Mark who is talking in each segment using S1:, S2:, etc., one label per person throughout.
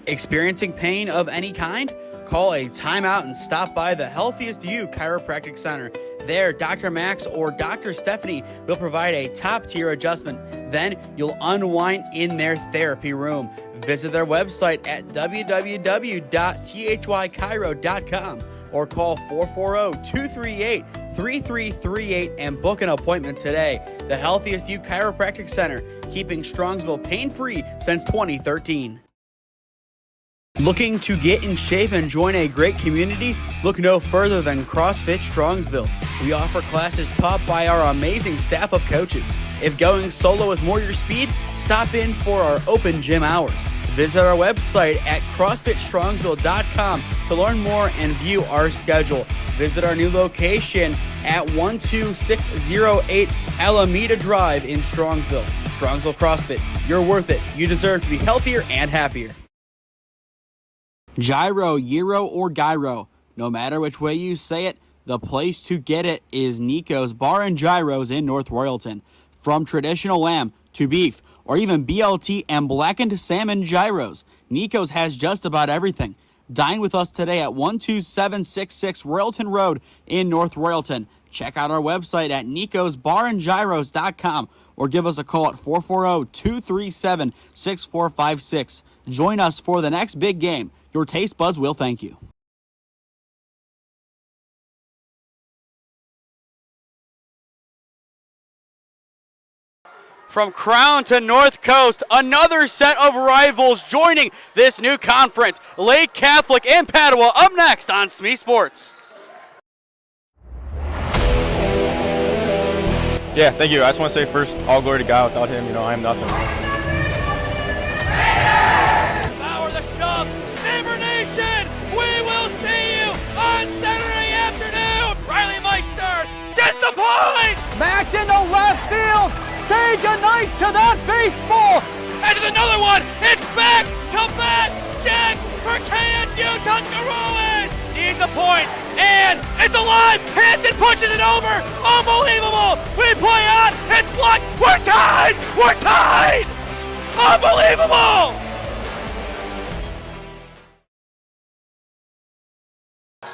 S1: Experiencing pain of any kind? Call a timeout and stop by the Healthiest You Chiropractic Center. There, Dr. Max or Dr. Stephanie will provide a top-tier adjustment. Then you'll unwind in their therapy room. Visit their website at www.thychiro.com or call 440-238-3338 and book an appointment today. The Healthiest You Chiropractic Center, keeping Strongsville pain-free since 2013. Looking to get in shape and join a great community? Look no further than CrossFit Strongsville. We offer classes taught by our amazing staff of coaches. If going solo is more your speed, stop in for our open gym hours. Visit our website at CrossFitStrongsville.com to learn more and view our schedule. Visit our new location at 12608 Alameda Drive in Strongsville. Strongsville CrossFit, you're worth it. You deserve to be healthier and happier. Gyro, Gyro, or Gyro. No matter which way you say it, the place to get it is Nico's Bar and Gyros in North Royalton. From traditional lamb to beef, or even BLT and blackened salmon gyros, Nico's has just about everything. Dine with us today at 12766 Royalton Road in North Royalton. Check out our website at nicosbarandgyros.com or give us a call at 440-237-6456. Join us for the next big game. Your taste buds will thank you. From Crown to North Coast, another set of rivals joining this new conference. Lake Catholic and Padua up next on SmeeSports.
S2: Yeah, thank you. I just want to say first, all glory to God. Without him, I am nothing.
S3: Power the shove, Neighbor Nation, we will see you on Saturday afternoon. Riley Meister gets the point.
S4: Back into left field. Say goodnight to that baseball.
S3: This is another one. It's back-to-back jacks for KSU Tuscarawas. Needs a point, and it's alive. Hansen pushes it over. Unbelievable. We play on. It's blocked. We're tied. We're tied. Unbelievable.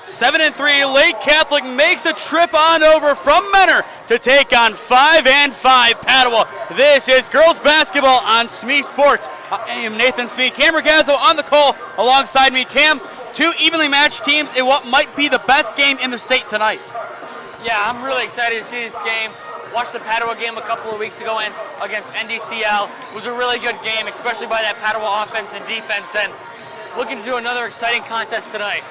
S1: 7-3, Lake Catholic makes a trip on over from Menor to take on 5-5 Padua. This is girls basketball on SmeeSports. I am Nathan Smee. Cam Ragazzo on the call alongside me. Cam, two evenly matched teams in what might be the best game in the state tonight.
S5: Yeah, I'm really excited to see this game. Watched the Padua game a couple of weeks ago against NDCL. It was a really good game, especially by that Padua offense and defense, and looking to do another exciting contest tonight.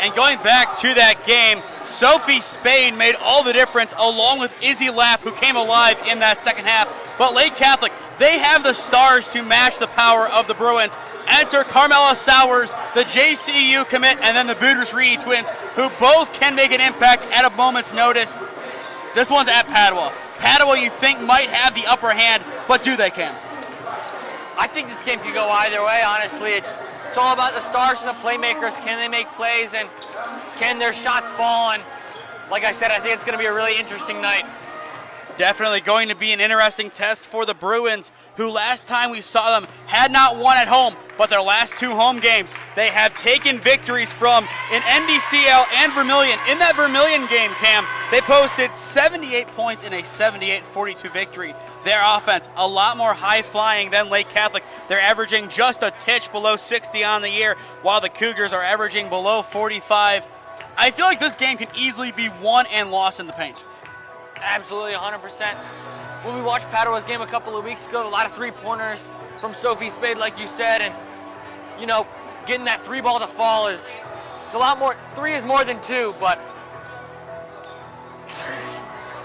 S1: And going back to that game, Sophie Spade made all the difference along with Izzy Lapp, who came alive in that second half. But Lake Catholic, they have the stars to match the power of the Bruins. Enter Carmela Sowers, the JCU commit, and then the Boudreaux-Reedy twins, who both can make an impact at a moment's notice. This one's at Padua. Padua, you think, might have the upper hand, but do they, Cam?
S5: I think this game could go either way, honestly. It's all about the stars and the playmakers. Can they make plays, and can their shots fall? And like I said, I think it's going to be a really interesting night.
S1: Definitely going to be an interesting test for the Bruins, who last time we saw them had not won at home, but their last two home games, they have taken victories from an NDCL and Vermilion. In that Vermilion game, Cam, they posted 78 points in a 78-42 victory. Their offense, a lot more high-flying than Lake Catholic. They're averaging just a titch below 60 on the year, while the Cougars are averaging below 45. I feel like this game can easily be won and lost in the paint.
S5: Absolutely, 100%. When we watched Padua's game a couple of weeks ago, a lot of three-pointers from Sophie Spade, like you said, and, getting that three ball to fall it's a lot more. Three is more than two, but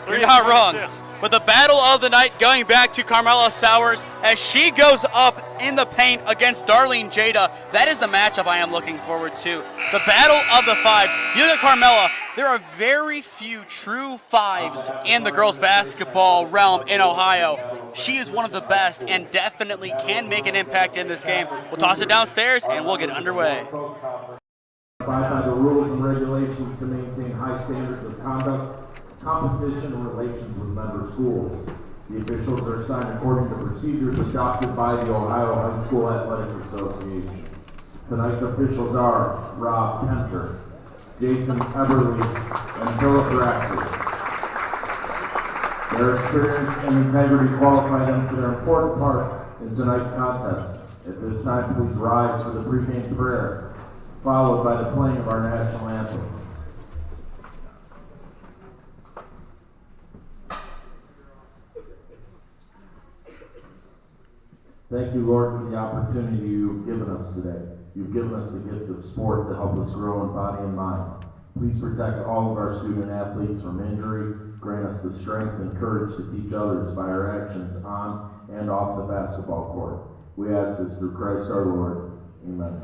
S1: you're not wrong. But the battle of the night going back to Carmela Sowers as she goes up in the paint against Darlene Jada. That is the matchup I am looking forward to. The battle of the fives. You look at Carmela, there are very few true fives in the girls basketball realm in Ohio. She is one of the best and definitely can make an impact in this game. We'll toss it downstairs and we'll get underway.
S6: Abide by the rules and regulations to maintain high standards of conduct, competition, and relations with member schools. The officials are assigned according to procedures adopted by the Ohio High School Athletic Association. Tonight's officials are Rob Kenter, Jason Eberly, and Philip Rafter. Their experience and integrity qualify them for their important part in tonight's contest. At this time, please rise for the pregame prayer, followed by the playing of our national anthem. Thank you, Lord, for the opportunity you've given us today. You've given us the gift of sport to help us grow in body and mind. Please protect all of our student athletes from injury. Grant us the strength and courage to teach others by our actions on and off the basketball court. We ask this through Christ our Lord. Amen.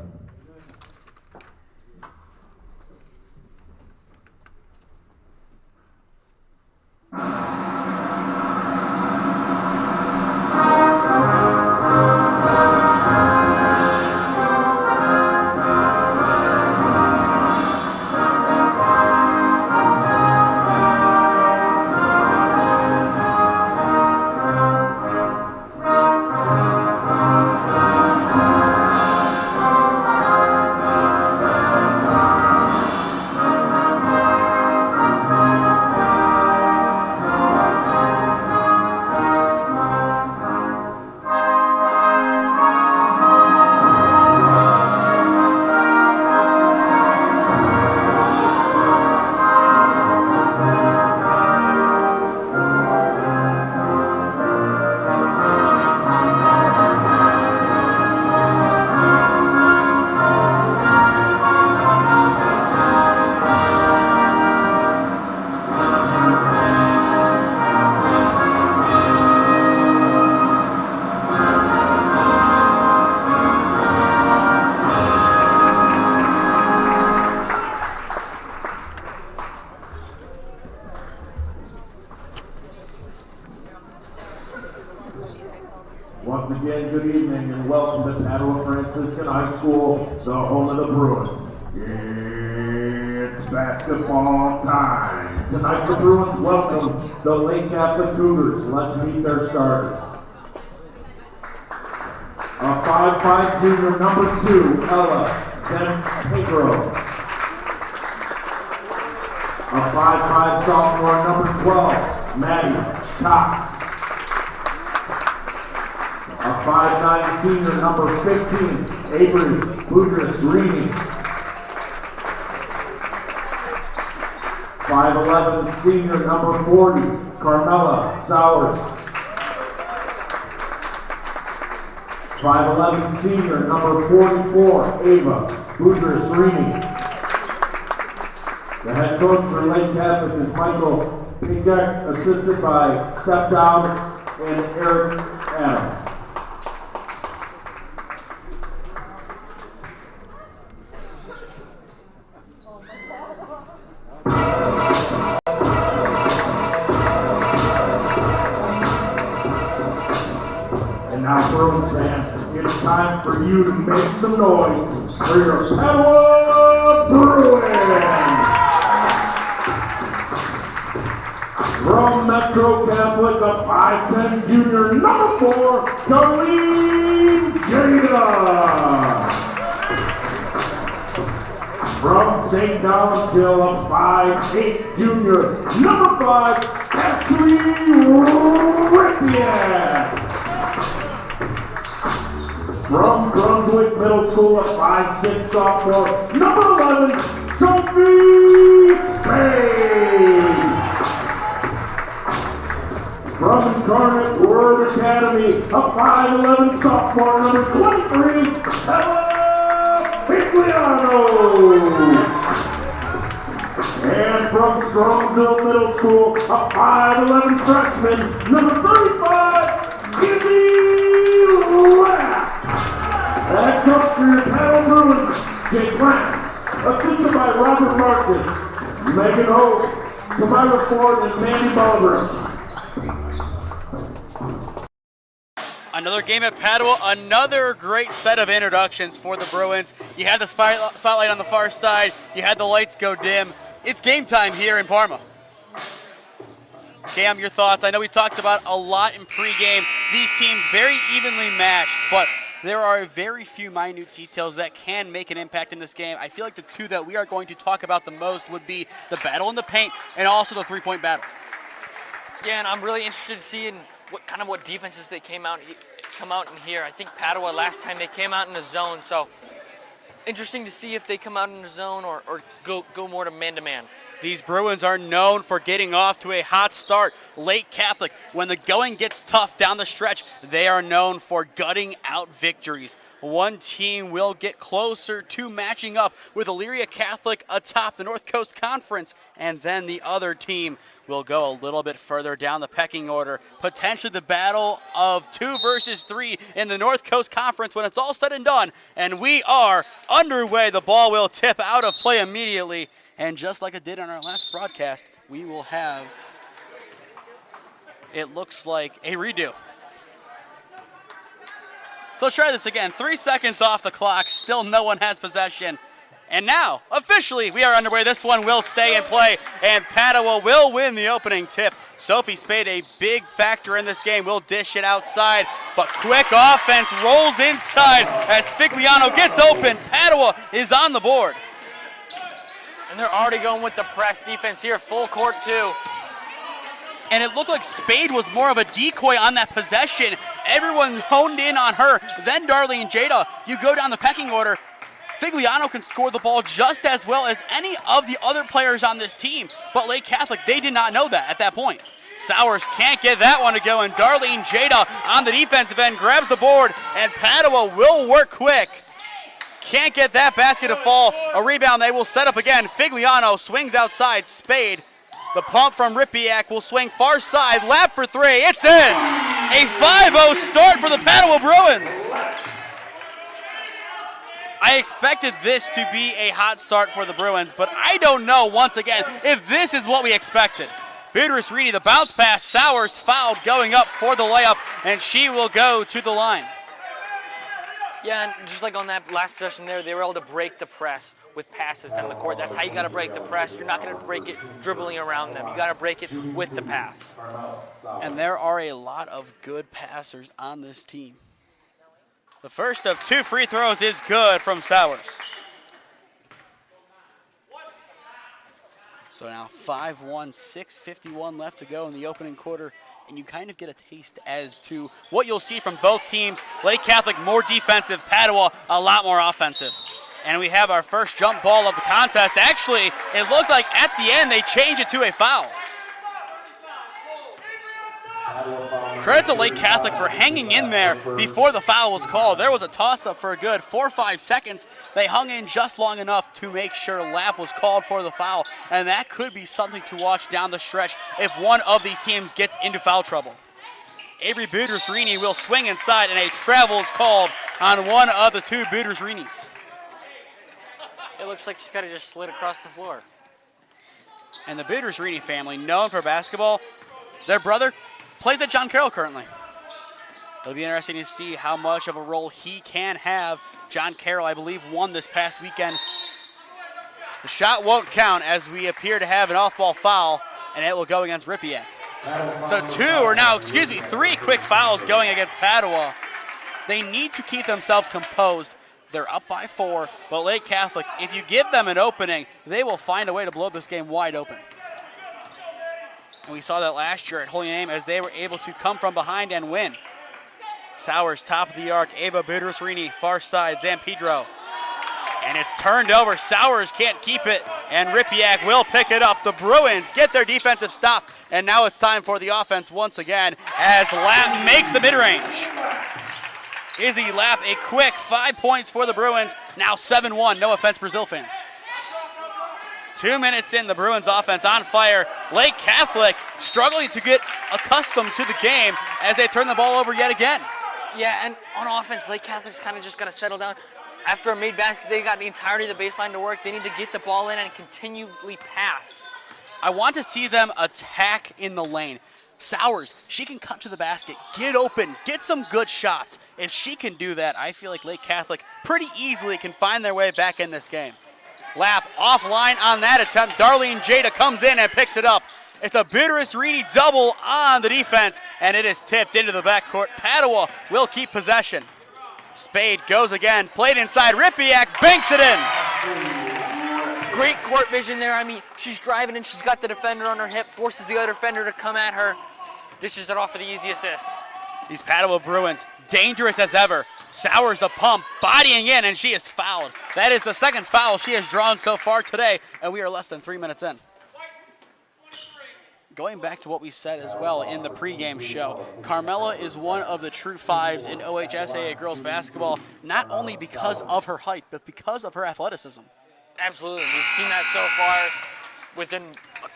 S6: Once again, good evening and welcome to Padua Franciscan High School, the home of the Bruins. It's basketball time. Tonight the Bruins welcome the Lake Catholic Cougars. Let's meet their starters. A 5'5" junior, number 2, Ella Pedro. A 5'5" sophomore, number 12, Maddie Cox. A 5'9" senior, number 15, Avery Budris-Rini. 5'11" senior, number 40, Carmela Sowers. 5'11" senior, number 44, Ava Budris-Rini. The head coach for Lake Catholic is Michael Pijak, assisted by Steph Dowd and Eric Adams. Now, Bruins fans, it's time for you to make some noise for your Padua Bruins! From Metro Catholic, a 5'10" junior, number 4, Darlene Jada! From St. Donaldville, a 5'8" junior, number 5, Ashley Rippian! From Brunswick Middle School, a 5'6" sophomore, number 11, Sophie Spade. From Incarnate Word Academy, a 5'11" sophomore, number 23, Ella Pigliano. And from Strongville Middle School, a 5'11" freshman, number 35, Izzy Lapp. Head coach for your Padua Bruins, Jake Lance, assisted by Robert Marcus, Megan Hope, Tamara Ford, and Mandy Baldrich.
S1: Another game at Padua, another great set of introductions for the Bruins. You had the spotlight on the far side, you had the lights go dim. It's game time here in Parma. Cam, your thoughts? I know we talked about a lot in pregame. These teams very evenly matched, but there are very few minute details that can make an impact in this game. I feel like the two that we are going to talk about the most would be the battle in the paint and also the three-point battle.
S5: Yeah, and I'm really interested in seeing what defenses they come out in here. I think Padua last time they came out in the zone, so interesting to see if they come out in the zone or go more to man-to-man.
S1: These Bruins are known for getting off to a hot start. Lake Catholic, when the going gets tough down the stretch, they are known for gutting out victories. One team will get closer to matching up with Elyria Catholic atop the North Coast Conference, and then the other team will go a little bit further down the pecking order. Potentially the battle of 2 versus 3 in the North Coast Conference when it's all said and done. And we are underway. The ball will tip out of play immediately. And just like it did on our last broadcast, we will have, it looks like, a redo. So let's try this again. 3 seconds off the clock. Still no one has possession. And now, officially, we are underway. This one will stay in play, and Padua will win the opening tip. Sophie Spade, a big factor in this game, will dish it outside, but quick offense rolls inside as Figliano gets open. Padua is on the board.
S5: And they're already going with the press defense here, full court too.
S1: And it looked like Spade was more of a decoy on that possession. Everyone honed in on her. Then Darlene Jada, you go down the pecking order. Figliano can score the ball just as well as any of the other players on this team. But Lake Catholic, they did not know that at that point. Sowers can't get that one to go, and Darlene Jada on the defensive end grabs the board, and Padua will work quick. Can't get that basket to fall. A rebound, they will set up again. Figliano swings outside. Spade, the pump from Ripiak will swing far side. Lap for 3, it's in! A 5-0 start for the Padua Bruins. I expected this to be a hot start for the Bruins, but I don't know, once again, if this is what we expected. Beatrice Reedy, the bounce pass. Sowers fouled going up for the layup, and she will go to the line.
S5: Yeah, and just like on that last possession there, they were able to break the press with passes down the court. That's how you got to break the press. You're not going to break it dribbling around them. You got to break it with the pass.
S1: And there are a lot of good passers on this team. The first of 2 free throws is good from Sowers. So now 5-1, 6:51 left to go in the opening quarter. And you kind of get a taste as to what you'll see from both teams. Lake Catholic more defensive, Padua a lot more offensive. And we have our first jump ball of the contest. Actually, it looks like at the end they change it to a foul. Credit to Lake Catholic for hanging in there before the foul was called. There was a toss-up for a good 4 or 5 seconds. They hung in just long enough to make sure lap was called for the foul, and that could be something to watch down the stretch if one of these teams gets into foul trouble. Avery Budersrini will swing inside, and a travel is called on one of the 2 Budersrinis.
S5: It looks like she's kind of just slid across the floor.
S1: And the Budersrini family, known for basketball, their brother plays at John Carroll currently. It'll be interesting to see how much of a role he can have. John Carroll, I believe, won this past weekend. The shot won't count as we appear to have an off-ball foul, and it will go against Ripiak. So 3 quick fouls going against Padua. They need to keep themselves composed. They're up by 4, but Lake Catholic, if you give them an opening, they will find a way to blow this game wide open. And we saw that last year at Holy Name as they were able to come from behind and win. Sowers, top of the arc. Ava Budersrini, far side. Zampedro. And it's turned over. Sowers can't keep it, and Ripiak will pick it up. The Bruins get their defensive stop, and now it's time for the offense once again as Lapp makes the mid-range. Izzy Lapp, a quick 5 points for the Bruins. Now 7-1. No offense, Brazil fans. 2 minutes in, the Bruins offense on fire. Lake Catholic struggling to get accustomed to the game as they turn the ball over yet again.
S5: Yeah, and on offense, Lake Catholic's kind of just got to settle down. After a made basket, they got the entirety of the baseline to work. They need to get the ball in and continually pass.
S1: I want to see them attack in the lane. Sowers, she can cut to the basket, get open, get some good shots. If she can do that, I feel like Lake Catholic pretty easily can find their way back in this game. Lapp offline on that attempt. Darlene Jada comes in and picks it up. It's a Budersrini double on the defense, and it is tipped into the backcourt. Padua will keep possession. Spade goes again, played inside, Ripiak banks it in.
S5: Great court vision there. I mean, she's driving and she's got the defender on her hip, forces the other defender to come at her, dishes it off for the easy assist.
S1: These Padua Bruins, dangerous as ever. Sowers the pump, bodying in, and she is fouled. That is the second foul she has drawn so far today, and we are less than 3 minutes in. Going back to what we said as well in the pregame show, Carmela is one of the true fives in OHSAA girls basketball, not only because of her height, but because of her athleticism.
S5: Absolutely. We've seen that so far within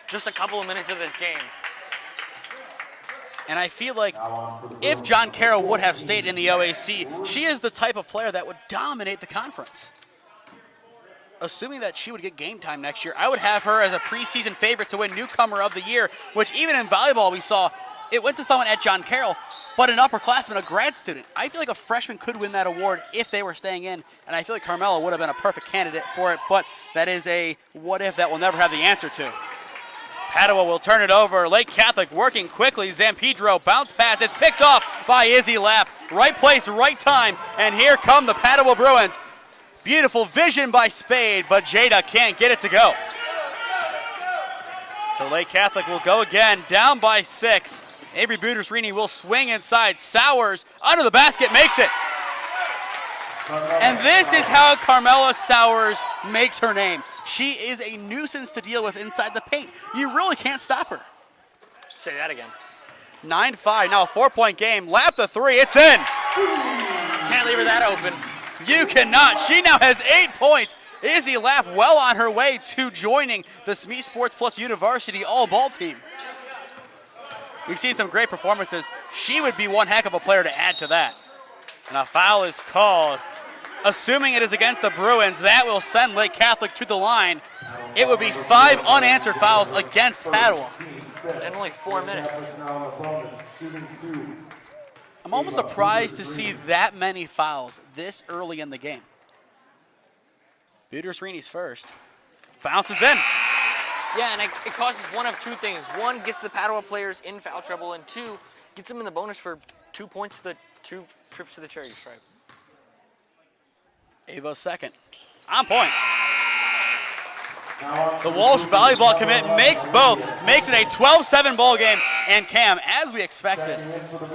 S5: just a couple of minutes of this game.
S1: And I feel like if John Carroll would have stayed in the OAC, she is the type of player that would dominate the conference. Assuming that she would get game time next year, I would have her as a preseason favorite to win Newcomer of the Year, which even in volleyball we saw, it went to someone at John Carroll, but an upperclassman, a grad student. I feel like a freshman could win that award if they were staying in, and I feel like Carmela would have been a perfect candidate for it, but that is a what if that we'll never have the answer to. Padua will turn it over. Lake Catholic working quickly. Zampedro bounce pass. It's picked off by Izzy Lapp. Right place, right time, and here come the Padua Bruins. Beautiful vision by Spade, but Jada can't get it to go. So Lake Catholic will go again, down by 6. Avery Butersrini will swing inside. Sowers under the basket, makes it. And this is how Carmela Sowers makes her name. She is a nuisance to deal with inside the paint. You really can't stop her.
S5: Say that again.
S1: 9-5, now a 4-point game. Lap the 3, it's in.
S5: Can't leave her that open.
S1: You cannot. She now has 8 points. Izzy Lapp well on her way to joining the SmeeSports Plus University all-ball team. We've seen some great performances. She would be one heck of a player to add to that. And a foul is called. Assuming it is against the Bruins, that will send Lake Catholic to the line. It would be 5 unanswered fouls against Padua.
S5: In only 4 minutes.
S1: I'm almost surprised to see that many fouls this early in the game. Butersrini's first. Bounces in.
S5: Yeah, and it causes one of two things. One, gets the Padua players in foul trouble, and 2, gets them in the bonus for 2 points, 2 trips to the charity stripe.
S1: Ava's second. On point. The Walsh volleyball commit makes both, makes it a 12-7 ball game. And Cam, as we expected,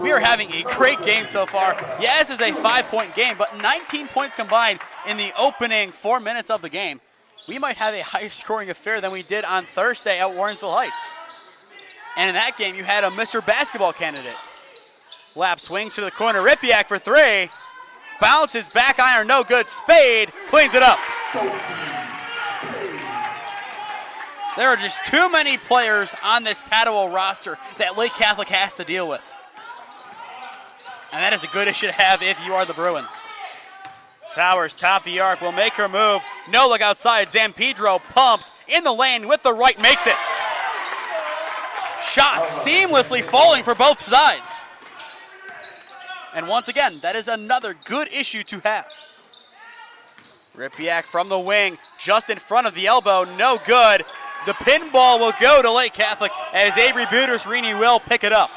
S1: we are having a great game so far. Yes, it's a 5-point game, but 19 points combined in the opening 4 minutes of the game. We might have a higher scoring affair than we did on Thursday at Warrensville Heights. And in that game, you had a Mr. Basketball candidate. Lapp swings to the corner, Ripiak for 3. Bounces, back iron, no good. Spade cleans it up. There are just too many players on this Padua roster that Lake Catholic has to deal with. And that is a good issue to have if you are the Bruins. Sowers, top the arc, will make her move. No look outside. Zampedro pumps in the lane with the right, makes it. Shot seamlessly falling for both sides. And once again, that is another good issue to have. Ripiak from the wing, just in front of the elbow, no good. The pinball will go to Lake Catholic as Avery Butersrini will pick it up.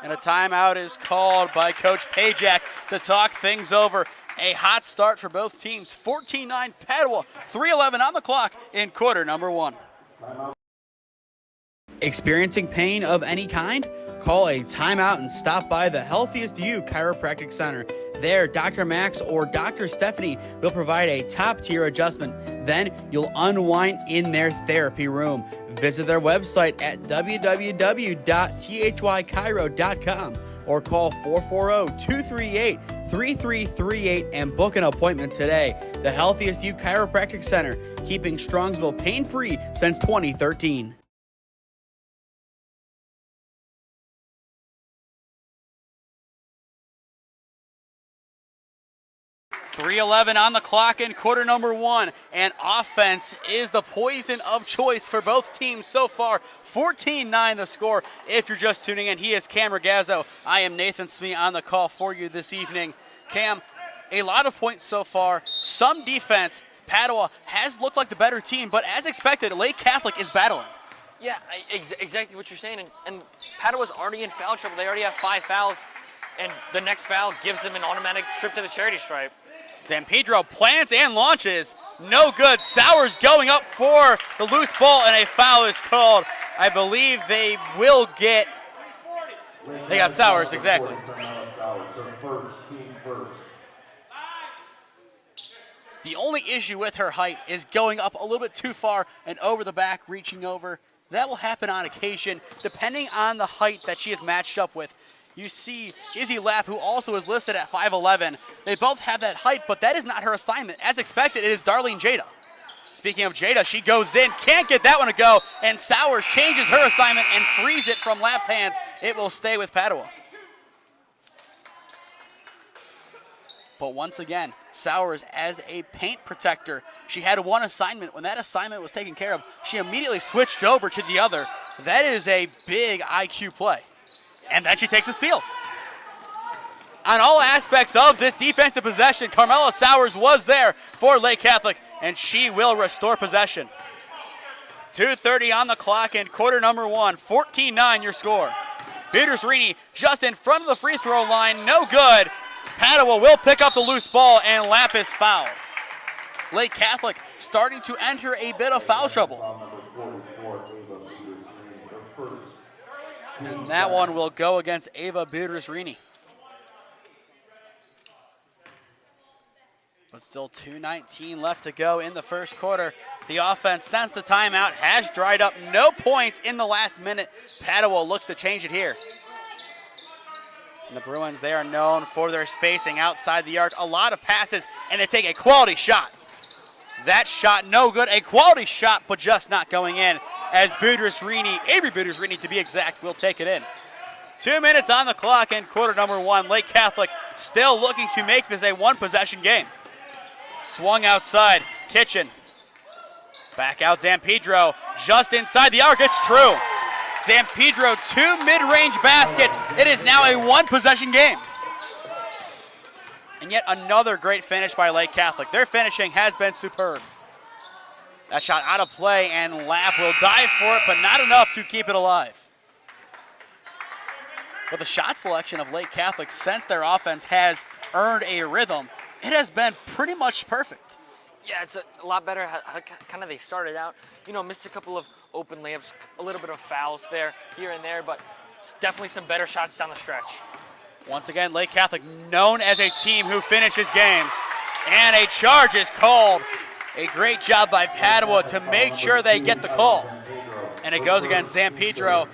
S1: And a timeout is called by Coach Pajak to talk things over. A hot start for both teams. 14-9 Padua, 3:11 on the clock in quarter number 1. Experiencing pain of any kind? Call a timeout and stop by the Healthiest You Chiropractic Center. There, Dr. Max or Dr. Stephanie will provide a top-tier adjustment. Then you'll unwind in their therapy room. Visit their website at www.thychiro.com or call 440-238-3338 and book an appointment today. The Healthiest You Chiropractic Center, keeping Strongsville pain-free since 2013. 3:11 on the clock in quarter number 1, and offense is the poison of choice for both teams so far. 14-9 the score. If you're just tuning in, he is Cam Ragazzo. I am Nathan Smee on the call for you this evening. Cam, a lot of points so far, some defense. Padua has looked like the better team, but as expected, Lake Catholic is battling.
S5: Yeah, exactly what you're saying, and Padua's already in foul trouble. They already have 5 fouls. and the next foul gives them an automatic trip to the charity stripe.
S1: Zampedro plants and launches. No good. Sowers going up for the loose ball, and a foul is called. I believe they will get. They got Sowers, exactly. The only issue with her height is going up a little bit too far and over the back, reaching over. That will happen on occasion, depending on the height that she is matched up with. You see Izzy Lapp, who also is listed at 5'11". They both have that height, but that is not her assignment. As expected, it is Darlene Jada. Speaking of Jada, she goes in, can't get that one to go, and Sowers changes her assignment and frees it from Lapp's hands. It will stay with Padua. But once again, Sowers as a paint protector. She had one assignment. When that assignment was taken care of, she immediately switched over to the other. That is a big IQ play. And then she takes a steal. On all aspects of this defensive possession, Carmela Sowers was there for Lake Catholic, and she will restore possession. 2:30 on the clock in quarter number one. 14-9 your score. Peters-Rini just in front of the free throw line. No good. Padua will pick up the loose ball, and Lapp is fouled. Lake Catholic starting to enter a bit of foul trouble. And that one will go against Ava Peters-Rini. But still 2:19 left to go in the first quarter. The offense, since the timeout, has dried up. No points in the last minute. Padua looks to change it here. And the Bruins, they are known for their spacing outside the arc. A lot of passes, and they take a quality shot. That shot no good. A quality shot, but just not going in. As Peters-Rini, Avery Peters-Rini to be exact, will take it in. 2 minutes on the clock in quarter number one. Lake Catholic still looking to make this a one-possession game. Swung outside, Kitchen. Back out Zampedro, just inside the arc, it's true. Zampedro, 2 mid-range baskets. It is now a one-possession game. And yet another great finish by Lake Catholic. Their finishing has been superb. That shot out of play, and Lapp will dive for it, but not enough to keep it alive. But the shot selection of Lake Catholic, since their offense has earned a rhythm, it has been pretty much perfect.
S5: Yeah, it's a lot better how kind of they started out. You know, missed a couple of open layups, a little bit of fouls there, here and there, but definitely some better shots down the stretch.
S1: Once again, Lake Catholic known as a team who finishes games. And a charge is called. A great job by Padua to make sure they get the call. And it goes against Zampedro.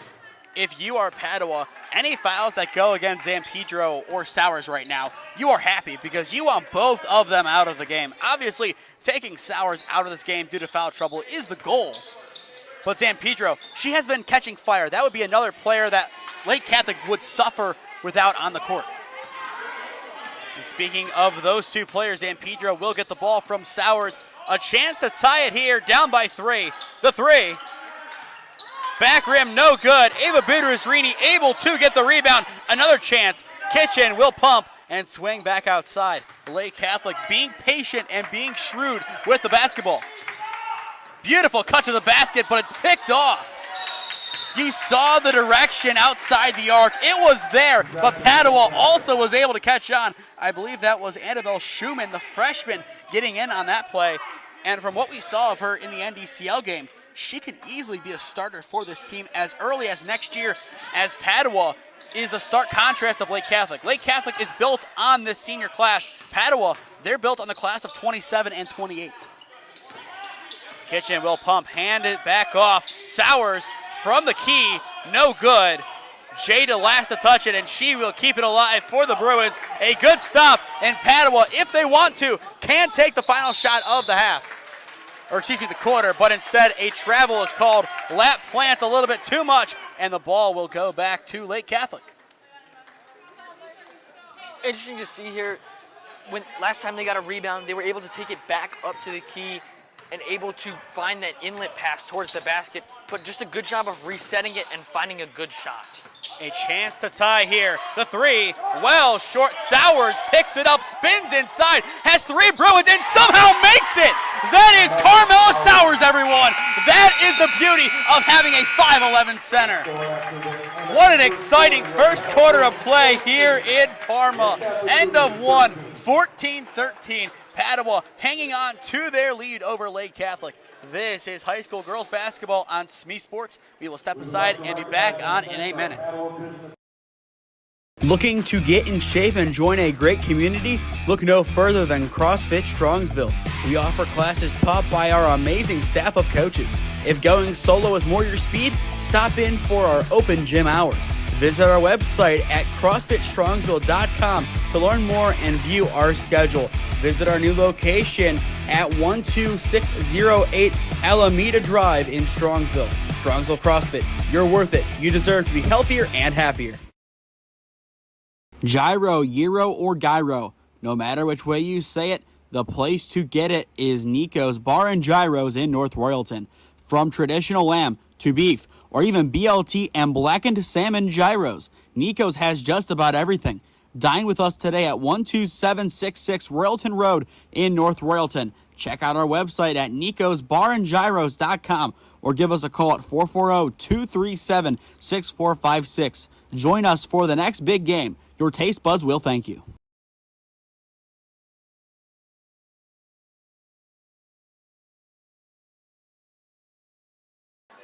S1: If you are Padua, any fouls that go against Zampedro or Sowers right now, you are happy because you want both of them out of the game. Obviously, taking Sowers out of this game due to foul trouble is the goal. But Zampedro, she has been catching fire. That would be another player that Lake Catholic would suffer without on the court. And speaking of those two players, Zampedro will get the ball from Sowers. A chance to tie it here, down by 3. The 3. Back rim, no good. Ava Peters-Rini able to get the rebound. Another chance. Kitchen will pump and swing back outside. Lake Catholic being patient and being shrewd with the basketball. Beautiful cut to the basket, but it's picked off. You saw the direction outside the arc. It was there, but Padua also was able to catch on. I believe that was Annabelle Schumann, the freshman, getting in on that play. And from what we saw of her in the NDCL game, she can easily be a starter for this team as early as next year, as Padua is the stark contrast of Lake Catholic. Lake Catholic is built on this senior class. Padua, they're built on the class of 27 and 28. Kitchen will pump, hand it back off. Sowers from the key, no good. Jada last to touch it, and she will keep it alive for the Bruins. A good stop, and Padua, if they want to, can take the final shot of the half. Or excuse me, the quarter, but instead a travel is called. Lapp plants a little bit too much, and the ball will go back to Lake Catholic.
S5: Interesting to see here, when last time they got a rebound, they were able to take it back up to the key and able to find that inlet pass towards the basket, but just a good job of resetting it and finding a good shot.
S1: A chance to tie here. The 3, well short. Sowers picks it up, spins inside, has 3 Bruins, and somehow makes it. That is Carmela Sowers, everyone. That is the beauty of having a 5'11 center. What an exciting first quarter of play here in Parma. End of one, 14-13. Padua hanging on to their lead over Lake Catholic. This is high school girls basketball on SmeeSports. We will step aside and be back on in a minute. Looking to get in shape and join a great community? Look no further than CrossFit Strongsville. We offer classes taught by our amazing staff of coaches. If going solo is more your speed, stop in for our open gym hours. Visit our website at CrossFitStrongsville.com to learn more and view our schedule. Visit our new location at 12608 Alameda Drive in Strongsville. Strongsville CrossFit, you're worth it. You deserve to be healthier and happier. Gyro, Gyro, or Gyro. No matter which way you say it, the place to get it is Nico's Bar and Gyros in North Royalton. From traditional lamb to beef, or even BLT and blackened salmon gyros, Nico's has just about everything. Dine with us today at 12766 Royalton Road in North Royalton. Check out our website at nicosbarandgyros.com or give us a call at 440-237-6456. Join us for the next big game. Your taste buds will thank you.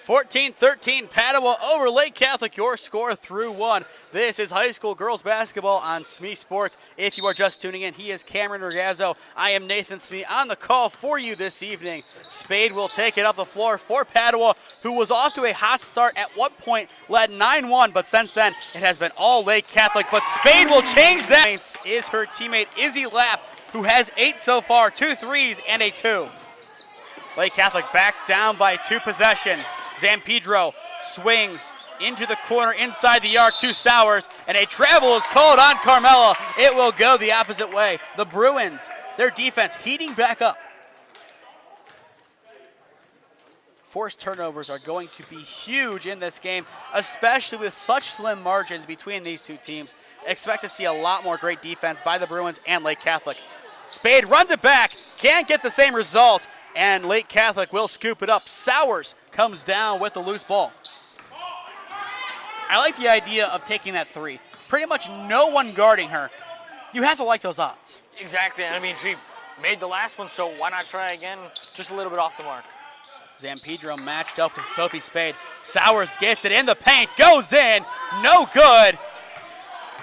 S1: 14-13 Padua over Lake Catholic, your score through one. This is high school girls basketball on SmeeSports. If you are just tuning in, he is Cameron Regazzo. I am Nathan Smee on the call for you this evening. Spade will take it up the floor for Padua, who was off to a hot start at one point, led 9-1, but since then it has been all Lake Catholic. But Spade will change that. Is her teammate Izzy Lapp, who has 8 so far, 2 threes and a 2. Lake Catholic back down by 2 possessions. Zampedro swings into the corner inside the arc to Sowers, and a travel is called on Carmella. It will go the opposite way. The Bruins, their defense heating back up. Forced turnovers are going to be huge in this game, especially with such slim margins between these two teams. Expect to see a lot more great defense by the Bruins and Lake Catholic. Spade runs it back, can't get the same result, and Lake Catholic will scoop it up. Sowers comes down with the loose ball. I like the idea of taking that 3. Pretty much no one guarding her. You have to like those odds.
S5: Exactly. I mean, she made the last one, so why not try again? Just a little bit off the mark.
S1: Zampedro matched up with Sophie Spade. Sowers gets it in the paint, goes in, no good.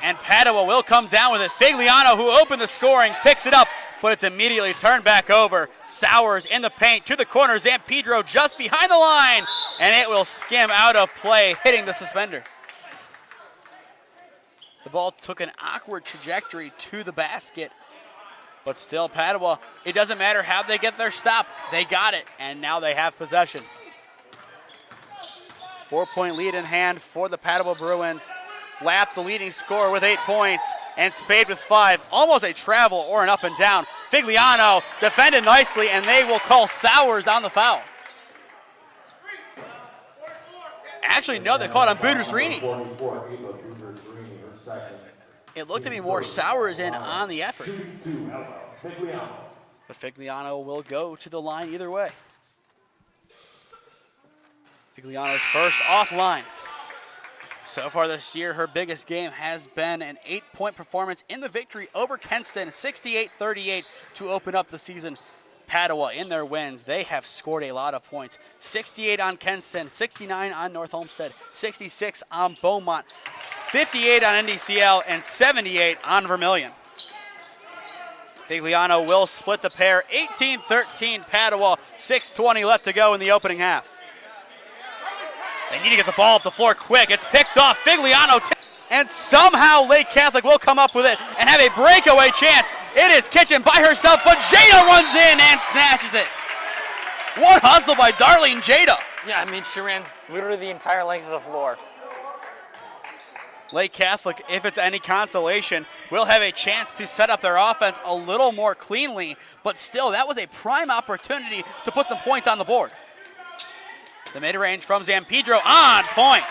S1: And Padua will come down with it. Figliano, who opened the scoring, picks it up, but it's immediately turned back over. Sowers in the paint to the corner. Zampedro just behind the line, and it will skim out of play, hitting the suspender. The ball took an awkward trajectory to the basket, but still Padua, it doesn't matter how they get their stop. They got it, and now they have possession. 4-point lead in hand for the Padua Bruins. Lapp, the leading scorer, with 8 points, and Spade with 5. Almost a travel or an up and down. Figliano defended nicely, and they will call Sowers on the foul. Actually, no, they called on Budusrini. It looked to be more Sowers in on the effort. But Figliano will go to the line either way. Figliano's first offline. So far this year, her biggest game has been an 8-point performance in the victory over Kenston, 68-38 to open up the season. Padua in their wins, they have scored a lot of points. 68 on Kenston, 69 on North Olmsted, 66 on Beaumont, 58 on NDCL, and 78 on Vermilion. Figliano will split the pair, 18-13 Padua, 6:20 left to go in the opening half. They need to get the ball up the floor quick. It's picked off. Figliano, and somehow Lake Catholic will come up with it and have a breakaway chance. It is Kitchen by herself, but Jada runs in and snatches it. What hustle by Darlene Jada.
S5: Yeah, I mean, she ran literally the entire length of the floor.
S1: Lake Catholic, if it's any consolation, will have a chance to set up their offense a little more cleanly, but still, that was a prime opportunity to put some points on the board. The mid-range from Zampedro on point.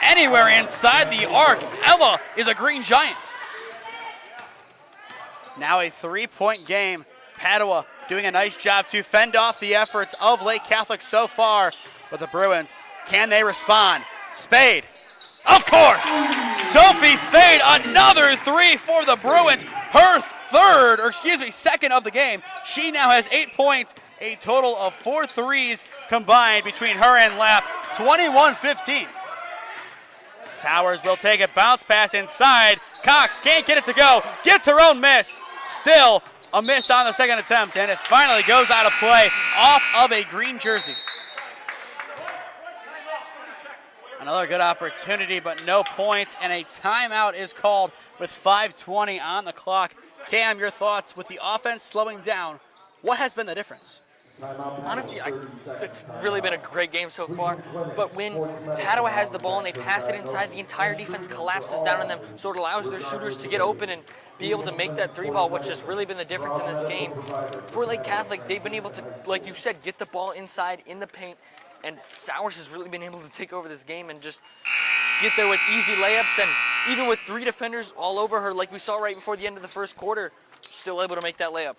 S1: Anywhere inside the arc, Ella is a green giant. Now a 3-point game. Padua doing a nice job to fend off the efforts of Lake Catholic so far. But the Bruins, can they respond? Spade
S3: Of course, Sophie Spade, another three for the Bruins. Her second of the game. She now has 8 points, a total of 4 threes combined between her and Lapp, 21-15. Sowers will take it, bounce pass inside. Cox can't get it to go, gets her own miss. Still a miss on the second attempt, and it finally goes out of play off of a green jersey. Another good opportunity, but no points, and a timeout is called with 5:20 on the clock. Cam, your thoughts with the offense slowing down. What has been the difference?
S5: Honestly, it's really been a great game so far, but when Padua has the ball and they pass it inside, the entire defense collapses down on them, so it allows their shooters to get open and be able to make that three ball, which has really been the difference in this game. For Lake Catholic, they've been able to, like you said, get the ball inside in the paint, and Sowers has really been able to take over this game and just get there with easy layups, and even with 3 defenders all over her, like we saw right before the end of the first quarter, still able to make that layup.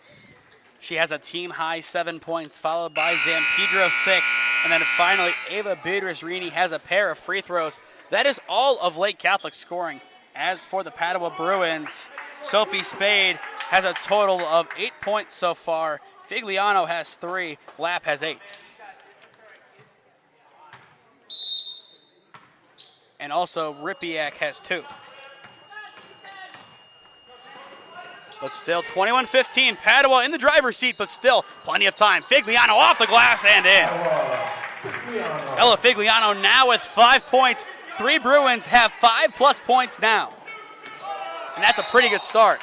S3: She has a team-high 7 points, followed by Zampedro 6, and then finally Ava Beatrice-Rini has a pair of free throws. That is all of Lake Catholic scoring. As for the Padua Bruins, Sophie Spade has a total of 8 points so far. Figliano has 3, Lapp has 8. And also Ripiak has 2. But still 21-15, Padua in the driver's seat, but still plenty of time. Figliano off the glass and in. Ella Figliano now with 5 points. 3 Bruins have 5+ points now. And that's a pretty good start.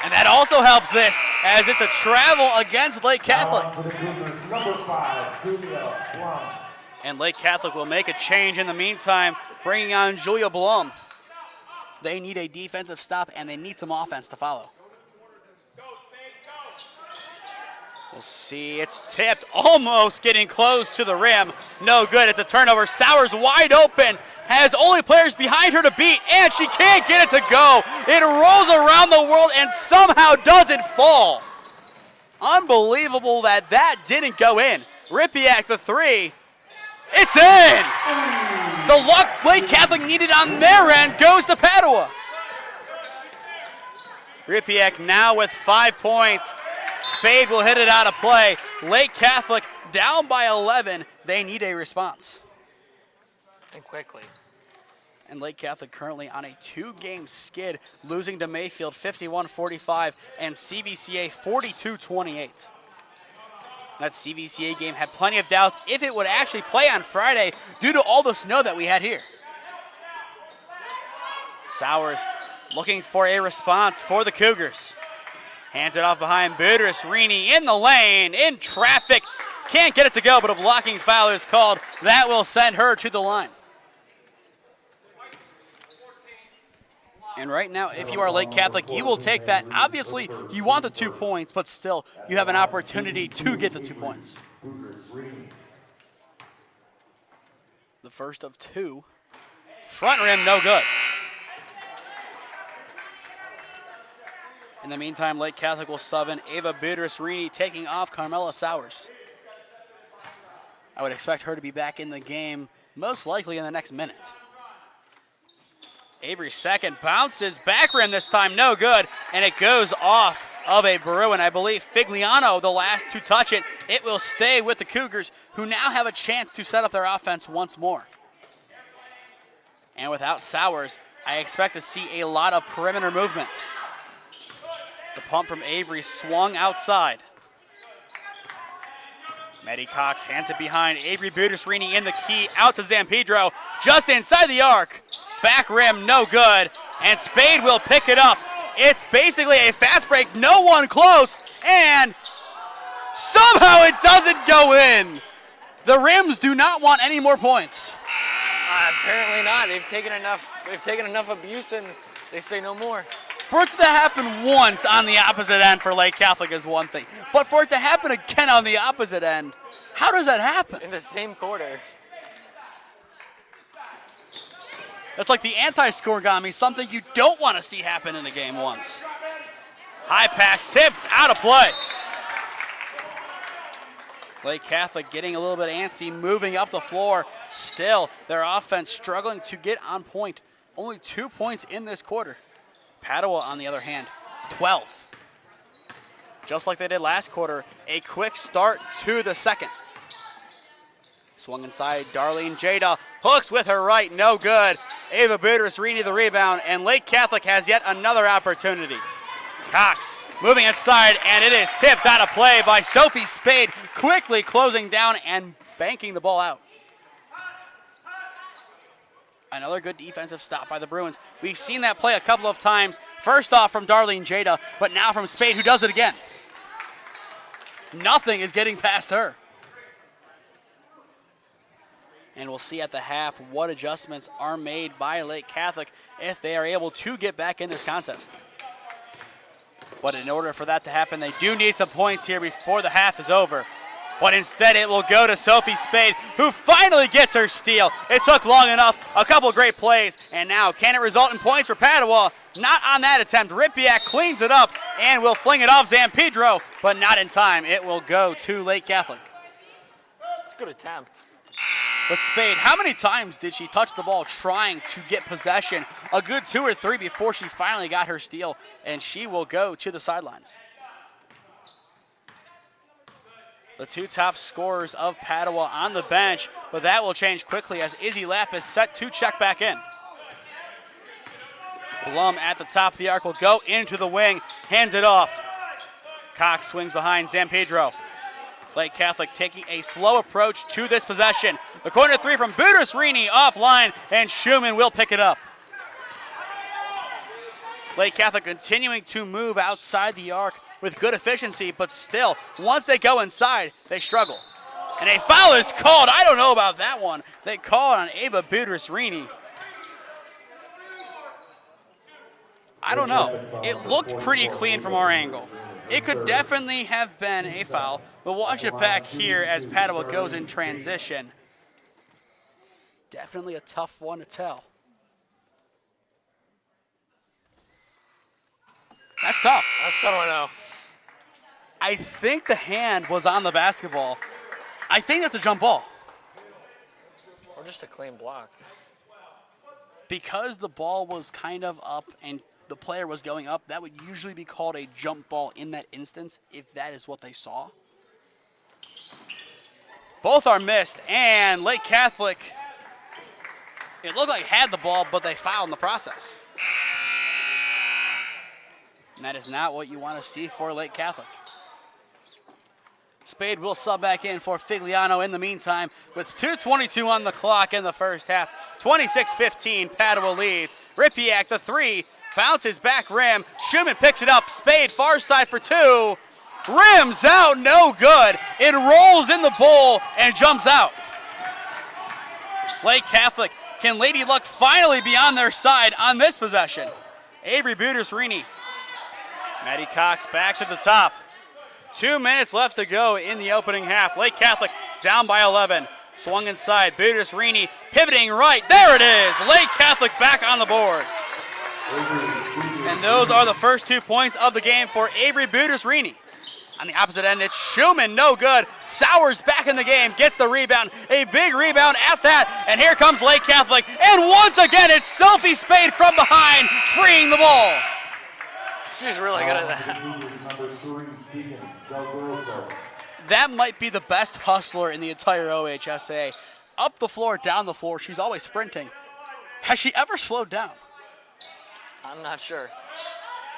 S3: And that also helps this as it's a travel against Lake Catholic. And Lake Catholic will make a change in the meantime, bringing on Julia Blum. They need a defensive stop and they need some offense to follow. We'll see, it's tipped, almost getting close to the rim. No good, it's a turnover. Sowers wide open, has only players behind her to beat, and she can't get it to go. It rolls around the world and somehow doesn't fall. Unbelievable that didn't go in. Ripiak the 3, it's in! The luck Lake Catholic needed on their end goes to Padua. Ripiak now with 5 points. Spade will hit it out of play. Lake Catholic down by 11. They need a response.
S5: And quickly.
S3: And Lake Catholic currently on a 2-game skid, losing to Mayfield 51-45 and CVCA 42-28. That CVCA game had plenty of doubts if it would actually play on Friday due to all the snow that we had here. Sowers looking for a response for the Cougars. Hands it off behind Beatrice-Rini in the lane, in traffic. Can't get it to go, but a blocking foul is called. That will send her to the line. And right now, if you are Lake Catholic, you will take that. Obviously, you want the 2 points, but still, you have an opportunity to get the 2 points. The first of 2. Front rim, no good. In the meantime, Lake Catholic will sub in Ava Beatrice-Rini, taking off Carmela Sowers. I would expect her to be back in the game, most likely in the next minute. Avery's second bounces, back rim this time, no good, and it goes off of a Bruin. I believe Figliano, the last to touch it. It will stay with the Cougars, who now have a chance to set up their offense once more. And without Sowers, I expect to see a lot of perimeter movement. The pump from Avery swung outside. Maddie Cox hands it behind. Avery Beatrice-Rini in the key, out to Zampedro, just inside the arc. Back rim, no good, and Spade will pick it up. It's basically a fast break, no one close, and somehow it doesn't go in. The Rims do not want any more points.
S5: Apparently not. They've taken enough abuse, and they say no more.
S3: For it to happen once on the opposite end for Lake Catholic is one thing, but for it to happen again on the opposite end, how does that happen?
S5: In the same quarter.
S3: That's like the anti-scoregami, something you don't want to see happen in a game once. High pass tipped, out of play. Lake Catholic getting a little bit antsy, moving up the floor. Still, their offense struggling to get on point.
S1: only 2 points in this quarter. Padua, on the other hand, 12. Just like they did last quarter, a quick start to the second. Swung inside, Darlene Jada hooks with her right, no good. Ava Buteris-Rini the rebound, and Lake Catholic has yet another opportunity. Cox moving inside, and it is tipped out of play by Sophie Spade, quickly closing down and banking the ball out. Another good defensive stop by the Bruins. We've seen that play a couple of times. First off from Darlene Jada, but now from Spade, who does it again. Nothing is getting past her. And we'll see at the half what adjustments are made by Lake Catholic if they are able to get back in this contest. But in order for that to happen, they do need some points here before the half is over. But instead it will go to Sophie Spade, who finally gets her steal. It took long enough, a couple great plays, and now can it result in points for Padua? Not on that attempt. Ripiak cleans it up and will fling it off Zampedro, but not in time. It will go to Lake Catholic.
S5: It's a good attempt.
S1: But Spade, how many times did she touch the ball trying to get possession? A good 2 or 3 before she finally got her steal, and she will go to the sidelines. The 2 top scorers of Padua on the bench, but that will change quickly as Izzy Lapp is set to check back in. Blum at the top of the arc will go into the wing, hands it off. Cox swings behind Zampedro. Lake Catholic taking a slow approach to this possession. The corner 3 from Buteris-Rini offline, and Schumann will pick it up. Lake Catholic continuing to move outside the arc with good efficiency, but still, once they go inside, they struggle. And a foul is called. I don't know about that one. They call it on Ava Buteris-Rini. I don't know. It looked pretty clean from our angle. It could definitely have been a foul, but watch it back here as Padua goes in transition. Definitely a tough one to tell. That's tough.
S5: That's tough to know.
S1: I think the hand was on the basketball. I think that's a jump ball.
S5: Or just a clean block.
S1: Because the ball was kind of up and the player was going up, that would usually be called a jump ball in that instance, if that is what they saw. Both are missed, and Lake Catholic, it looked like had the ball, but they fouled in the process. And that is not what you want to see for Lake Catholic. Spade will sub back in for Figliano in the meantime with 2:22 on the clock in the first half. 26-15, Padua leads. Ripiak, the 3, bounces back rim. Schumann picks it up. Spade, far side for 2. Rims out, no good. It rolls in the bowl and jumps out. Lake Catholic, can Lady Luck finally be on their side on this possession? Avery Buteris-Rini. Maddie Cox back to the top. 2 minutes left to go in the opening half. Lake Catholic down by 11. Swung inside, Buteris-Rini pivoting right. There it is, Lake Catholic back on the board. And those are the first 2 points of the game for Avery Buteris-Rini. On the opposite end, it's Schumann, no good. Sowers back in the game, gets the rebound. A big rebound at that, and here comes Lake Catholic. And once again, it's Sophie Spade from behind, freeing the ball.
S5: She's really good at that.
S1: That might be the best hustler in the entire OHSA. Up the floor, down the floor, she's always sprinting. Has she ever slowed down?
S5: I'm not sure.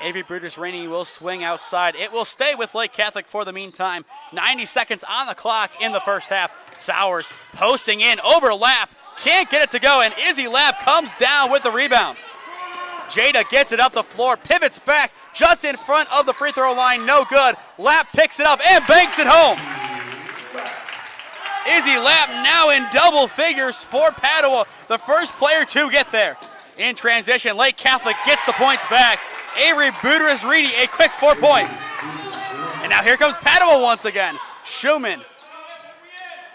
S1: Avery Buteris-Rini will swing outside. It will stay with Lake Catholic for the meantime. 90 seconds on the clock in the first half. Sowers posting in, overlap, can't get it to go, and Izzy Lapp comes down with the rebound. Jada gets it up the floor, pivots back, just in front of the free throw line, no good. Lapp picks it up and banks it home. Izzy Lapp now in double figures for Padua, the first player to get there. In transition, Lake Catholic gets the points back. Avery Buteris-Rini, a quick 4 points. And now here comes Padua once again. Schumann.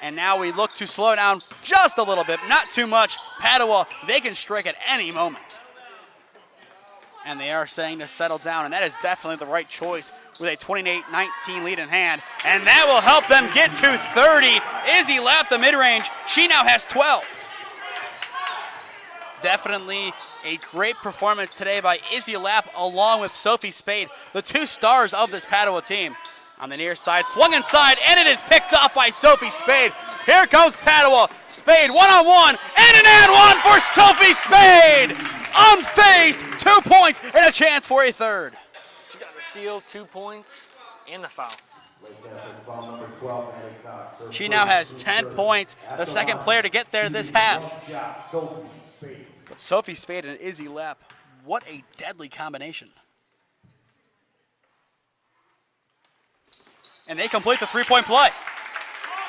S1: And now we look to slow down just a little bit, not too much. Padua, they can strike at any moment. And they are saying to settle down, and that is definitely the right choice with a 28-19 lead in hand. And that will help them get to 30. Izzy Lapp, the mid-range. She now has 12. Definitely a great performance today by Izzy Lapp along with Sophie Spade, the two stars of this Padua team. On the near side, swung inside, and it is picked off by Sophie Spade. Here comes Padua. Spade one-on-one, and an and one for Sophie Spade. Unfazed, 2 points, and a chance for a third.
S5: She got the steal, 2 points, and the foul.
S1: She now has 10 points, the second player to get there this half. But Sophie Spade and Izzy Lapp, what a deadly combination. And they complete the three-point play.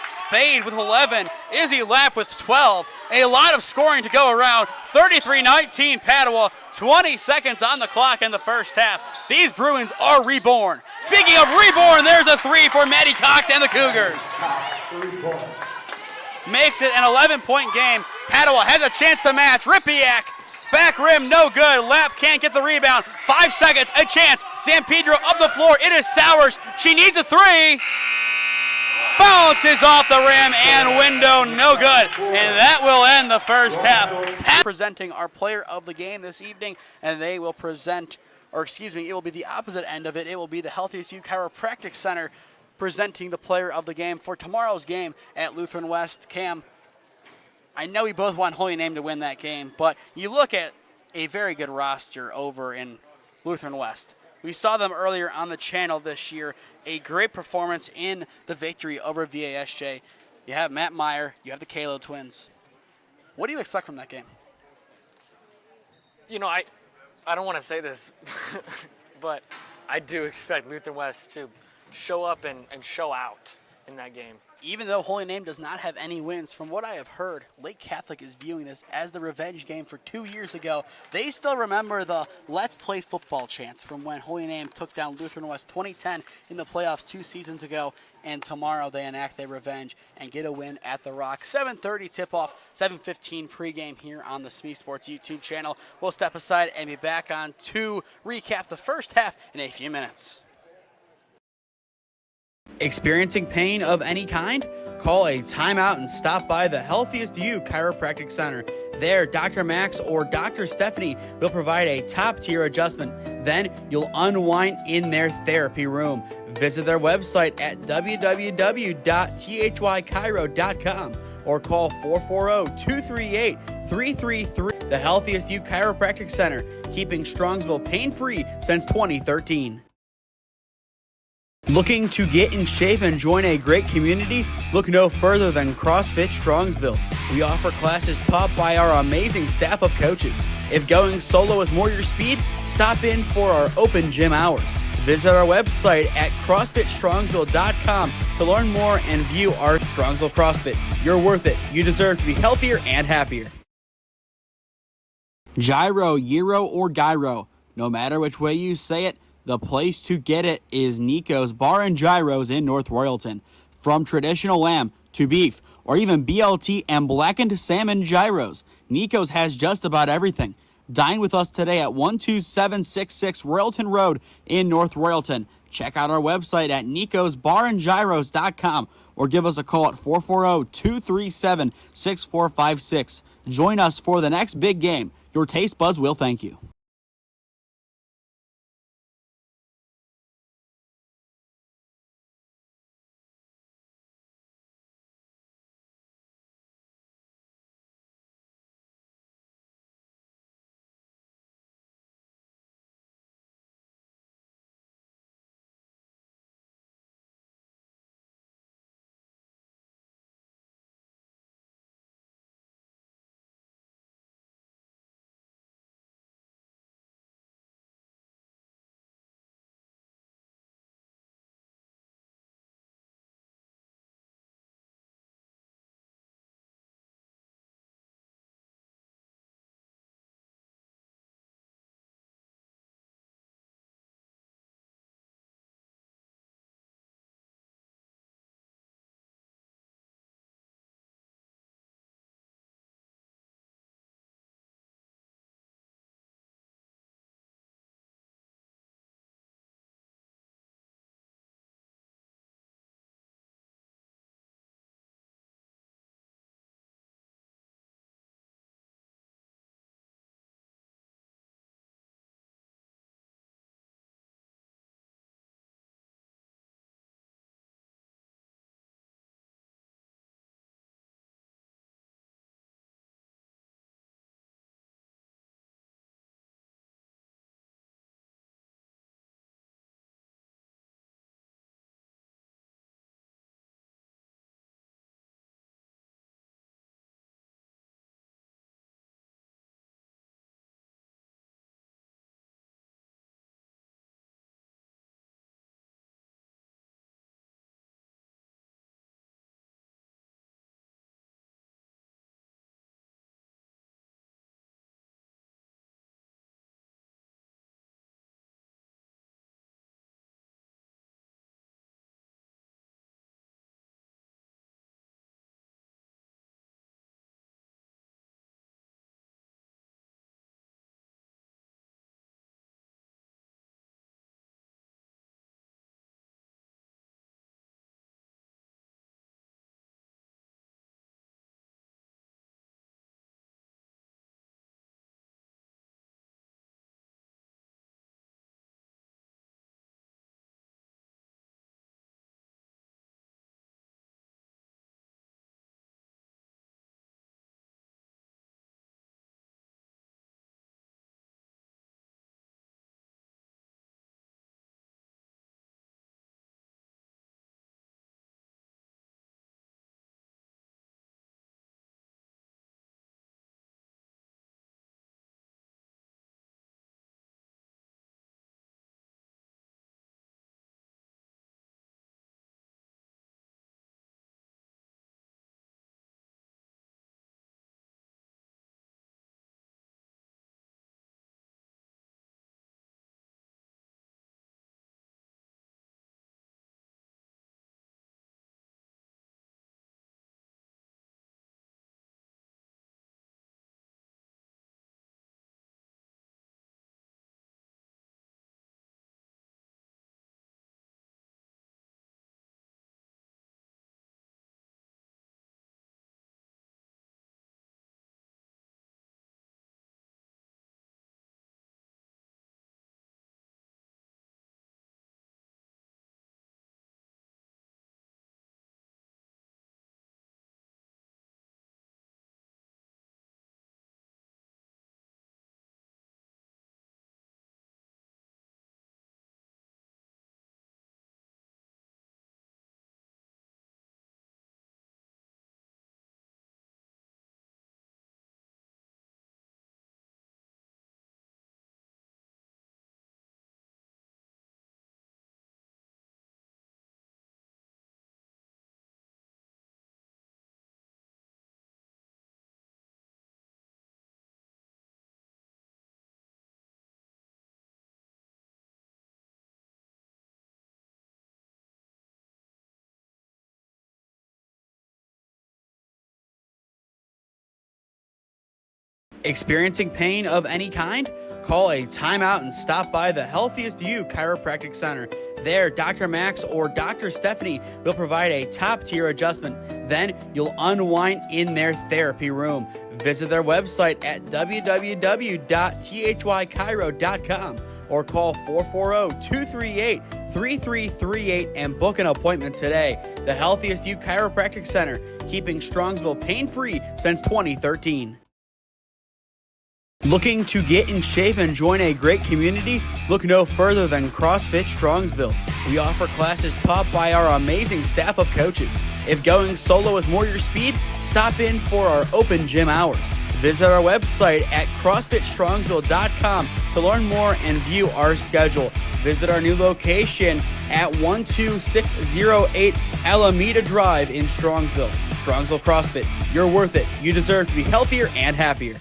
S1: Spade with 11, Izzy Lapp with 12. A lot of scoring to go around. 33-19 Padua, 20 seconds on the clock in the first half. These Bruins are reborn. Speaking of reborn, there's a three for Maddie Cox and the Cougars. Makes it an 11-point game. Padua has a chance to match. Ripiak, back rim, no good. Lapp can't get the rebound. 5 seconds, a chance. San Pedro up the floor. It is Sowers. She needs a three. Bounces off the rim and window, no good. And that will end the first half. Presenting our player of the game this evening, and they will present, or excuse me, it will be the opposite end of it. It will be the Healthiest You Chiropractic Center presenting the player of the game for tomorrow's game at Lutheran West. Cam, I know we both want Holy Name to win that game, but you look at a very good roster over in Lutheran West. We saw them earlier on the channel this year. A great performance in the victory over VASJ. You have Matt Meyer, you have the Kalo twins. What do you expect from that game?
S5: You know, I don't want to say this, but I do expect Lutheran West to show up and show out in that game.
S1: Even though Holy Name does not have any wins, from what I have heard, Lake Catholic is viewing this as the revenge game for 2 years ago. They still remember the Let's Play Football chants from when Holy Name took down Lutheran West 2010 in the playoffs 2 seasons ago. And tomorrow they enact their revenge and get a win at the Rock. 7:30 tip-off, 7:15 pregame here on the SmeeSports YouTube channel. We'll step aside and be back on to recap the first half in a few minutes. Experiencing pain of any kind? Call a timeout and stop by the Healthiest You Chiropractic Center. There, Dr. Max or Dr. Stephanie will provide a top-tier adjustment. Then you'll unwind in their therapy room. Visit their website at www.thychiro.com or call 440-238-333. The Healthiest You Chiropractic Center, keeping Strongsville pain-free since 2013. Looking to get in shape and join a great community? Look no further than CrossFit Strongsville. We offer classes taught by our amazing staff of coaches. If going solo is more your speed, stop in for our open gym hours. Visit our website at CrossFitStrongsville.com to learn more and view our Strongsville CrossFit. You're worth it. You deserve to be healthier and happier. Gyro, Gyro, or Gyro. No matter which way you say it, the place to get it is Nico's Bar and Gyros in North Royalton. From traditional lamb to beef or even BLT and blackened salmon gyros, Nico's has just about everything. Dine with us today at 12766 Royalton Road in North Royalton. Check out our website at nicosbarandgyros.com or give us a call at 440-237-6456. Join us for the next big game. Your taste buds will thank you. Experiencing pain of any kind? Call a timeout and stop by the Healthiest You Chiropractic Center. There, Dr. Max or Dr. Stephanie will provide a top-tier adjustment. Then you'll unwind in their therapy room. Visit their website at www.thychiro.com or call 440-238-3338 and book an appointment today. The Healthiest You Chiropractic Center, keeping Strongsville pain-free since 2013. Looking to get in shape and join a great community? Look no further than CrossFit Strongsville. We offer classes taught by our amazing staff of coaches. If going solo is more your speed, stop in for our open gym hours. Visit our website at CrossFitStrongsville.com to learn more and view our schedule. Visit our new location at 12608 Alameda Drive in Strongsville. Strongsville CrossFit, you're worth it. You deserve to be healthier and happier.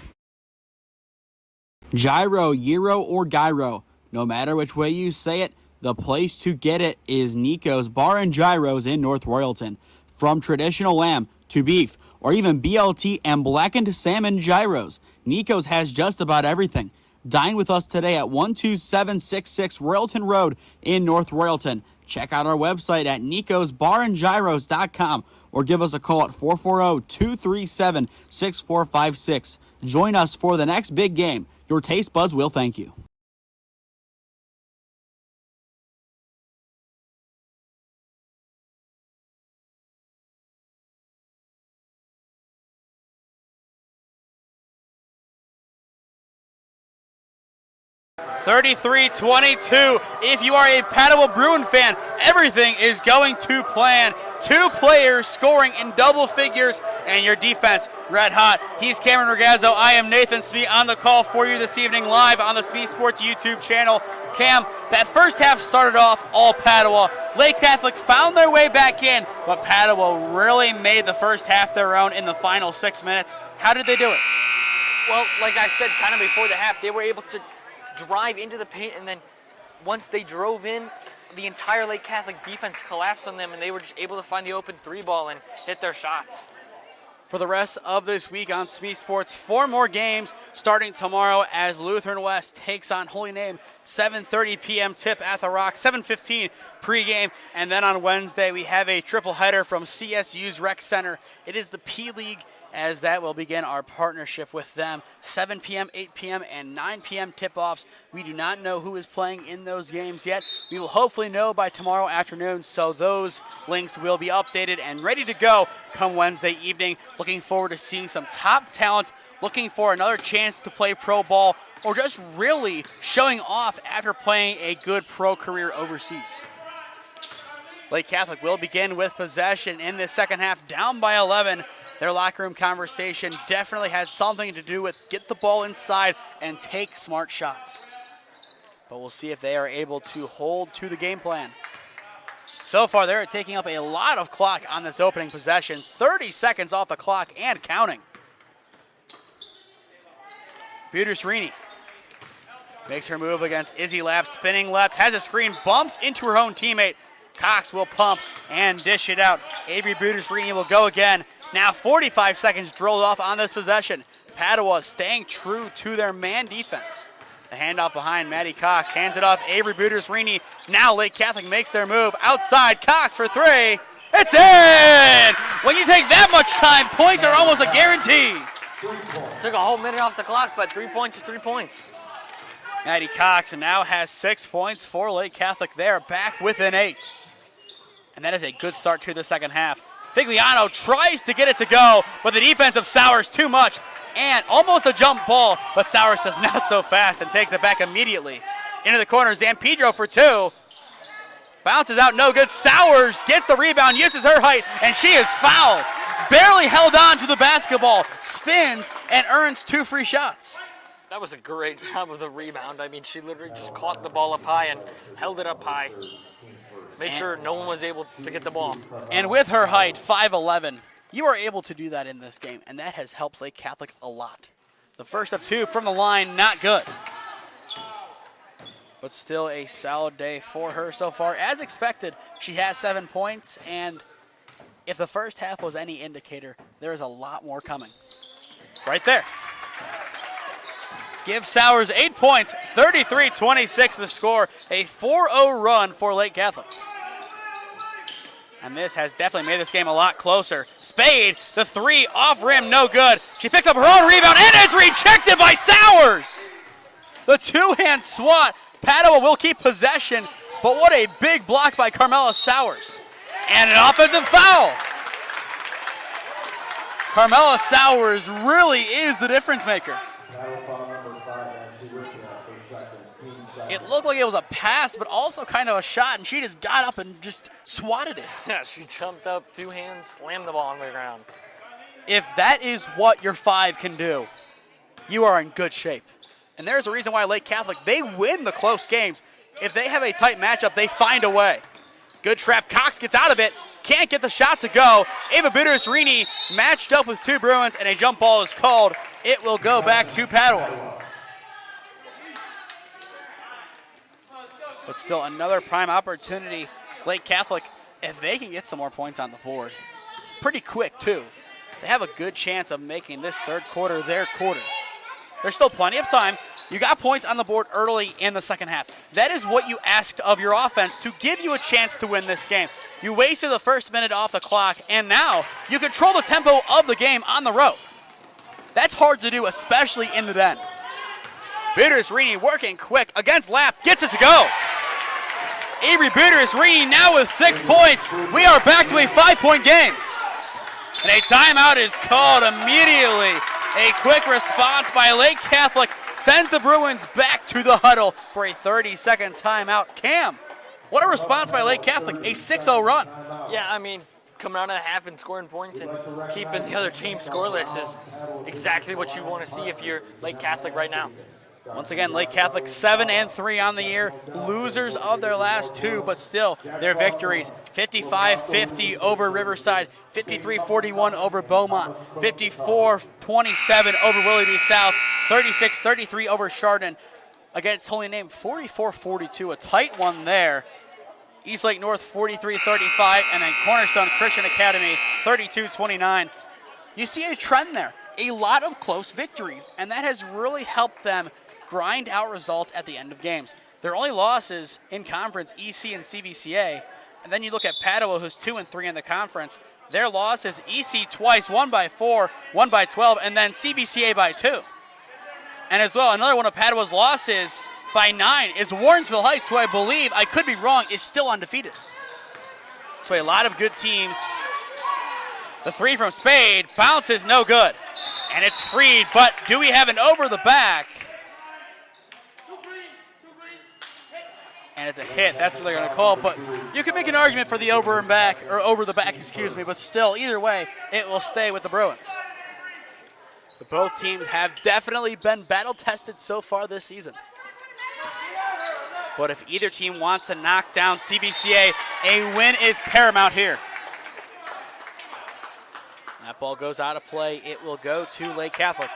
S1: Gyro, Gyro, or Gyro, no matter which way you say it, the place to get it is Nico's Bar and Gyros in North Royalton. From traditional lamb to beef, or even BLT and blackened salmon gyros, Nico's has just about everything. Dine with us today at 12766 Royalton Road in North Royalton. Check out our website at nicosbarandgyros.com or give us a call at 440-237-6456. Join us for the next big game. Your taste buds will thank you.
S3: (33-22). If you are a Padua Bruin fan, everything is going to plan. Two players scoring in double figures, and your defense red hot. He's Cameron Ragazzo. I am Nathan Smee on the call for you this evening live on the SmeeSports YouTube channel. Cam, that first half started off all Padua. Lake Catholic found their way back in, but Padua really made the first half their own in the final 6 minutes. How did they do it?
S5: Well, like I said, kind of before the half, they were able to drive into the paint, and then once they drove in, the entire Lake Catholic defense collapsed on them, and they were just able to find the open three ball and hit their shots.
S3: For the rest of this week on SmeeSports, 4 more games starting tomorrow as Lutheran West takes on Holy Name. 7:30 p.m. tip at the Rock, 7:15 pregame, and then on Wednesday we have a triple header from CSU's Rec Center. It is the P League, as that will begin our partnership with them. 7 p.m., 8 p.m., and 9 p.m. tip-offs. We do not know who is playing in those games yet. We will hopefully know by tomorrow afternoon, so those links will be updated and ready to go come Wednesday evening. Looking forward to seeing some top talent, looking for another chance to play pro ball, or just really showing off after playing a good pro career overseas. Lake Catholic will begin with possession in this second half, down by 11. Their locker room conversation definitely had something to do with get the ball inside and take smart shots. But we'll see if they are able to hold to the game plan. So far, they're taking up a lot of clock on this opening possession. 30 seconds off the clock and counting. Butersrini makes her move against Izzy Lapp, spinning left, has a screen, bumps into her own teammate. Cox will pump and dish it out. Avery Butersrini will go again. Now 45 seconds drilled off on this possession. Padua staying true to their man defense. The handoff behind Maddie Cox, hands it off Avery Butersrini. Now Lake Catholic makes their move. Outside, Cox for 3. It's in! When you take that much time, points are almost a guarantee.
S5: Took a whole minute off the clock, but 3 points is 3 points.
S3: Maddie Cox now has 6 points for Lake Catholic. They are back within 8. And that is a good start to the second half. Figliano tries to get it to go, but the defense of Sowers too much, and almost a jump ball, but Sowers says not so fast and takes it back immediately. Into the corner, Zampedro for 2. Bounces out, no good. Sowers gets the rebound, uses her height, and she is fouled. Barely held on to the basketball, spins, and earns 2 free shots.
S5: That was a great job of the rebound. I mean, she literally just caught the ball up high and held it up high. Make sure no one was able to get the ball.
S3: And with her height, 5'11", you are able to do that in this game, and that has helped Lake Catholic a lot. The first of 2 from the line, not good. But still a solid day for her so far. As expected, she has 7 points, and if the first half was any indicator, there is a lot more coming. Right there.
S1: Give Sowers 8 points, 33-26 the score, a 4-0 run for Lake Catholic. And this has definitely made this game a lot closer. Spade, the three, off rim, no good. She picks up her own rebound and is rejected by Sowers. The two-hand swat. Padua will keep possession, but what a big block by Carmela Sowers. And an offensive foul. Carmela Sowers really is the difference maker. It looked like it was a pass, but also kind of a shot, and she just got up and just swatted it.
S5: Yeah, she jumped up, two hands, slammed the ball on the ground.
S1: If that is what your five can do, you are in good shape. And there's a reason why Lake Catholic, they win the close games. If they have a tight matchup, they find a way. Good trap. Cox gets out of it. Can't get the shot to go. Ava Buteris-Rini matched up with two Bruins, and a jump ball is called. It will go back to Padua. But still another prime opportunity. Lake Catholic, if they can get some more points on the board, pretty quick too, they have a good chance of making this third quarter their quarter. There's still plenty of time. You got points on the board early in the second half. That is what you asked of your offense to give you a chance to win this game. You wasted the first minute off the clock, and now you control the tempo of the game on the road. That's hard to do, especially in the den. Buteris-Rini working quick against Lapp, gets it to go. Avery Buteris-Rini now with 6 points. We are back to a 5-point game. And a timeout is called immediately. A quick response by Lake Catholic sends the Bruins back to the huddle for a 30-second timeout. Cam, what a response by Lake Catholic, a 6-0 run.
S5: Yeah, I mean, coming out of the half and scoring points and keeping the other team scoreless is exactly what you want to see if you're Lake Catholic right now.
S1: Once again, Lake Catholic 7-3 on the year, losers of their last two, but still their victories. 55-50 over Riverside, 53-41 over Beaumont, 54-27 over Willoughby South, 36-33 over Chardon. Against Holy Name, 44-42, a tight one there. Eastlake North 43-35, and then Cornerstone Christian Academy 32-29. You see a trend there, a lot of close victories, and that has really helped them grind out results at the end of games. Their only losses in conference, EC and CVCA, and then you look at Padua, who's 2-3 in the conference. Their losses, EC twice, one by 4, one by 12, and then CVCA by 2. And as well, another one of Padua's losses by 9 is Warrensville Heights, who I believe, I could be wrong, is still undefeated. So a lot of good teams. The three from Spade, bounces no good. And it's freed, but do we have an over the back? And it's a hit, that's what they're gonna call, but you can make an argument for the over and back, or over the back, excuse me, but still, either way, it will stay with the Bruins. But both teams have definitely been battle-tested so far this season. But if either team wants to knock down CVCA, a win is paramount here. That ball goes out of play. It will go to Lake Catholic.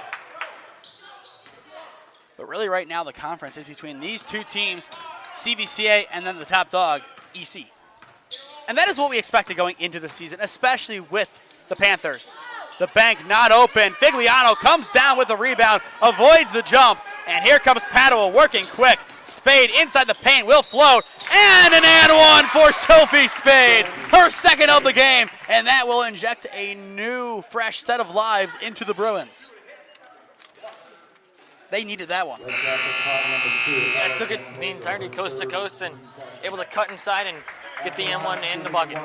S1: But really right now the conference is between these two teams, CVCA and then the top dog, EC. And that is what we expected going into the season, especially with the Panthers. The bank not open. Figliano comes down with the rebound, avoids the jump, and here comes Padua working quick. Spade inside the paint will float, and an and one for Sophie Spade, her second of the game, and that will inject a new, fresh set of lives into the Bruins. They needed that one.
S5: Yeah, took it the entirety coast to coast and able to cut inside and get the M1 in the bucket.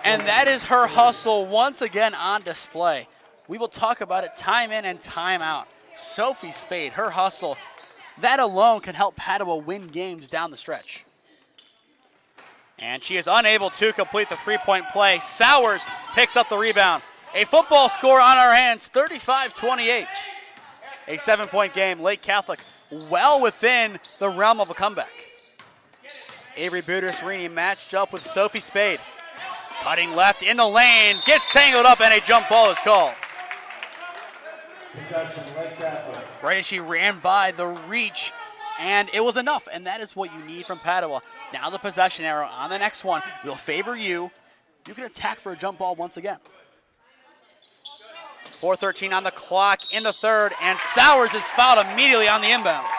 S1: And that is her hustle once again on display. We will talk about it time in and time out. Sophie Spade, her hustle, that alone can help Padua win games down the stretch. And she is unable to complete the three-point play. Sowers picks up the rebound. A football score on our hands, 35-28. A 7-point game, Lake Catholic well within the realm of a comeback. Avery Buteris-Rini matched up with Sophie Spade. Cutting left in the lane, gets tangled up, and a jump ball is called. Right as she ran by the reach, and it was enough, and that is what you need from Padua. Now the possession arrow on the next one will favor you. You can attack for a jump ball once again. 4:13 on the clock in the third, and Sowers is fouled immediately on the inbounds.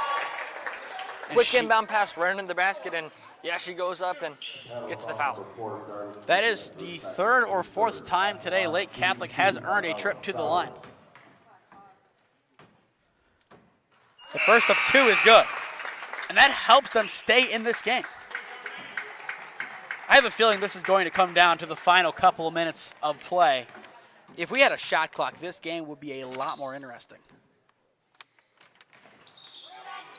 S5: Quick inbound pass right into the basket, and yeah, she goes up and gets the foul.
S1: That is the third or fourth time today Lake Catholic has earned a trip to the line. The first of two is good, and that helps them stay in this game. I have a feeling this is going to come down to the final couple of minutes of play. If we had a shot clock, this game would be a lot more interesting.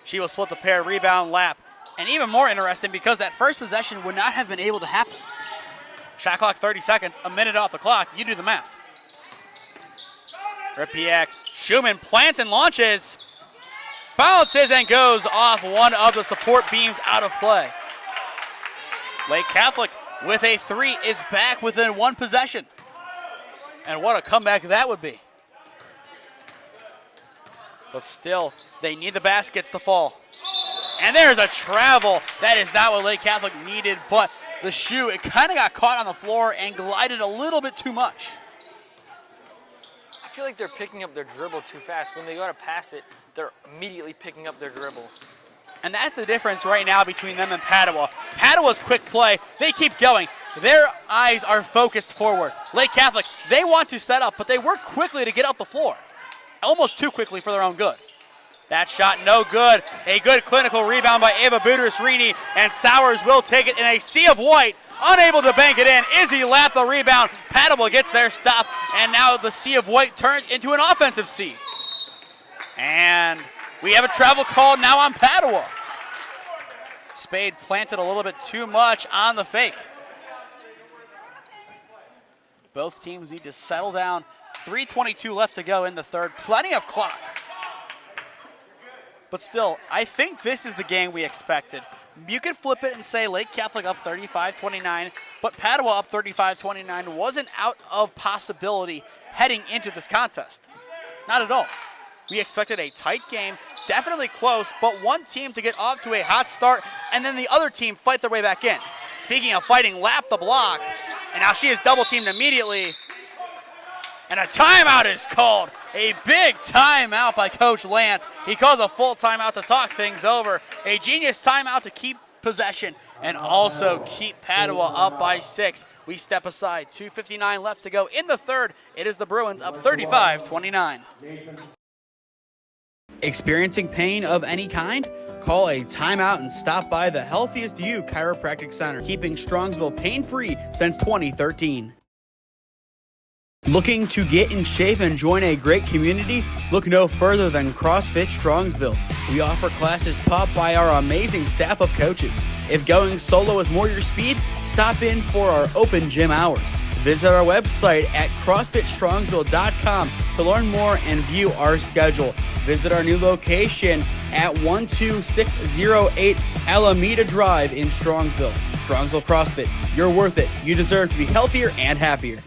S1: She will split the pair, rebound, lap. And even more interesting because that first possession would not have been able to happen. Shot clock 30 seconds, a minute off the clock. You do the math. Ripiak, Schumann plants and launches. Bounces and goes off one of the support beams out of play. Lake Catholic with a three is back within one possession. And what a comeback that would be. But still, they need the baskets to fall. And there's a travel. That is not what Lake Catholic needed, but the shoe, it kind of got caught on the floor and glided a little bit too much.
S5: I feel like they're picking up their dribble too fast. When they go to pass it, they're immediately picking up their dribble.
S1: And that's the difference right now between them and Padua. Padua's quick play, they keep going. Their eyes are focused forward. Lake Catholic, they want to set up, but they work quickly to get up the floor. Almost too quickly for their own good. That shot no good. A good clinical rebound by Ava Buteris-Rini, and Sowers will take it in a sea of white. Unable to bank it in. Izzy lapped the rebound. Padua gets their stop, and now the sea of white turns into an offensive sea. And we have a travel call now on Padua. Spade planted a little bit too much on the fake. Both teams need to settle down. 3:22 left to go in the third. Plenty of clock. But still, I think this is the game we expected. You could flip it and say Lake Catholic up 35-29, but Padua up 35-29 wasn't out of possibility heading into this contest. Not at all. We expected a tight game, definitely close, but one team to get off to a hot start, and then the other team fight their way back in. Speaking of fighting, lap the block, and now she is double-teamed immediately. And a timeout is called. A big timeout by Coach Lance. He calls a full timeout to talk things over. A genius timeout to keep possession and also keep Padua up by 6. We step aside. 2:59 left to go in the third. It is the Bruins up 35-29. Experiencing pain of any kind? Call a timeout and stop by the Healthiest You Chiropractic Center, keeping Strongsville pain-free since 2013. Looking to get in shape and join a great community? Look no further than CrossFit Strongsville. We offer classes taught by our amazing staff of coaches. If going solo is more your speed, stop in for our open gym hours. Visit our website at CrossFitStrongsville.com to learn more and view our schedule. Visit our new location at 12608 Alameda Drive in Strongsville. Strongsville CrossFit, you're worth it. You deserve to be healthier and happier.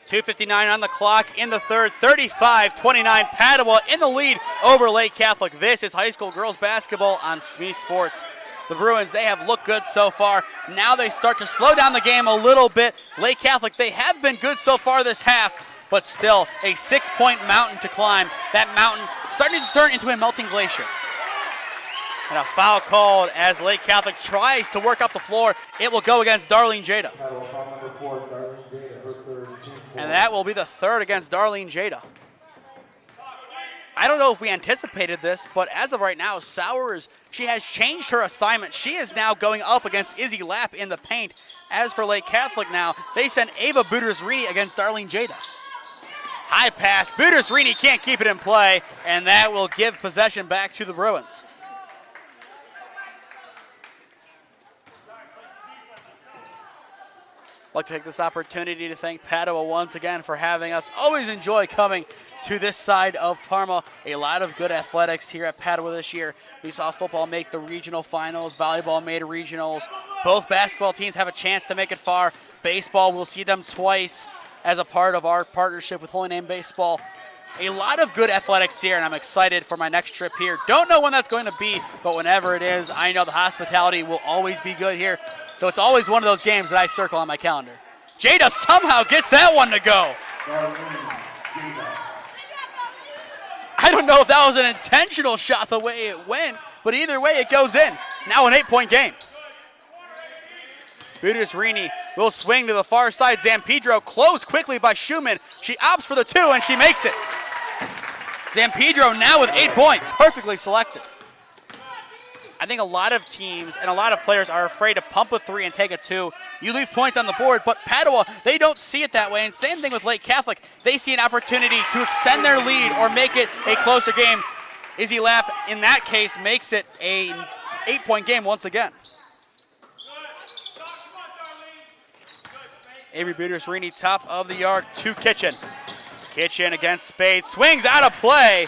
S1: 2:59 on the clock in the third, 35-29, Padua in the lead over Lake Catholic. This is high school girls basketball on SmeeSports. The Bruins, they have looked good so far. Now they start to slow down the game a little bit. Lake Catholic, they have been good so far this half, but still a 6-point mountain to climb. That mountain starting to turn into a melting glacier. And a foul called as Lake Catholic tries to work up the floor. It will go against Darlene Jada. And that will be the third against Darlene Jada. I don't know if we anticipated this, but as of right now, Sowers, she has changed her assignment. She is now going up against Izzy Lapp in the paint. As for Lake Catholic now, they send Ava Buteris-Rini against Darlene Jada. High pass, Buteris-Rini can't keep it in play, and that will give possession back to the Bruins. I'd like to take this opportunity to thank Padua once again for having us. Always enjoy coming to this side of Parma. A lot of good athletics here at Padua this year. We saw football make the regional finals, volleyball made regionals. Both basketball teams have a chance to make it far. Baseball, we'll see them twice as a part of our partnership with Holy Name Baseball. A lot of good athletics here, and I'm excited for my next trip here. Don't know when that's going to be, but whenever it is, I know the hospitality will always be good here. So it's always one of those games that I circle on my calendar. Jada somehow gets that one to go. I don't know if that was an intentional shot the way it went, but either way it goes in. Now an 8-point game. Rini will swing to the far side. Zampedro closed quickly by Schumann. She opts for the 2 and she makes it. Zampedro now with 8 points. Perfectly selected. I think a lot of teams and a lot of players are afraid to pump a 3 and take a 2. You leave points on the board, but Padua, they don't see it that way. And same thing with Lake Catholic. They see an opportunity to extend their lead or make it a closer game. Izzy Lapp, in that case, makes it an 8-point game once again. Avery Rini, top of the yard to Kitchen. Kitchen against Spade, swings out of play,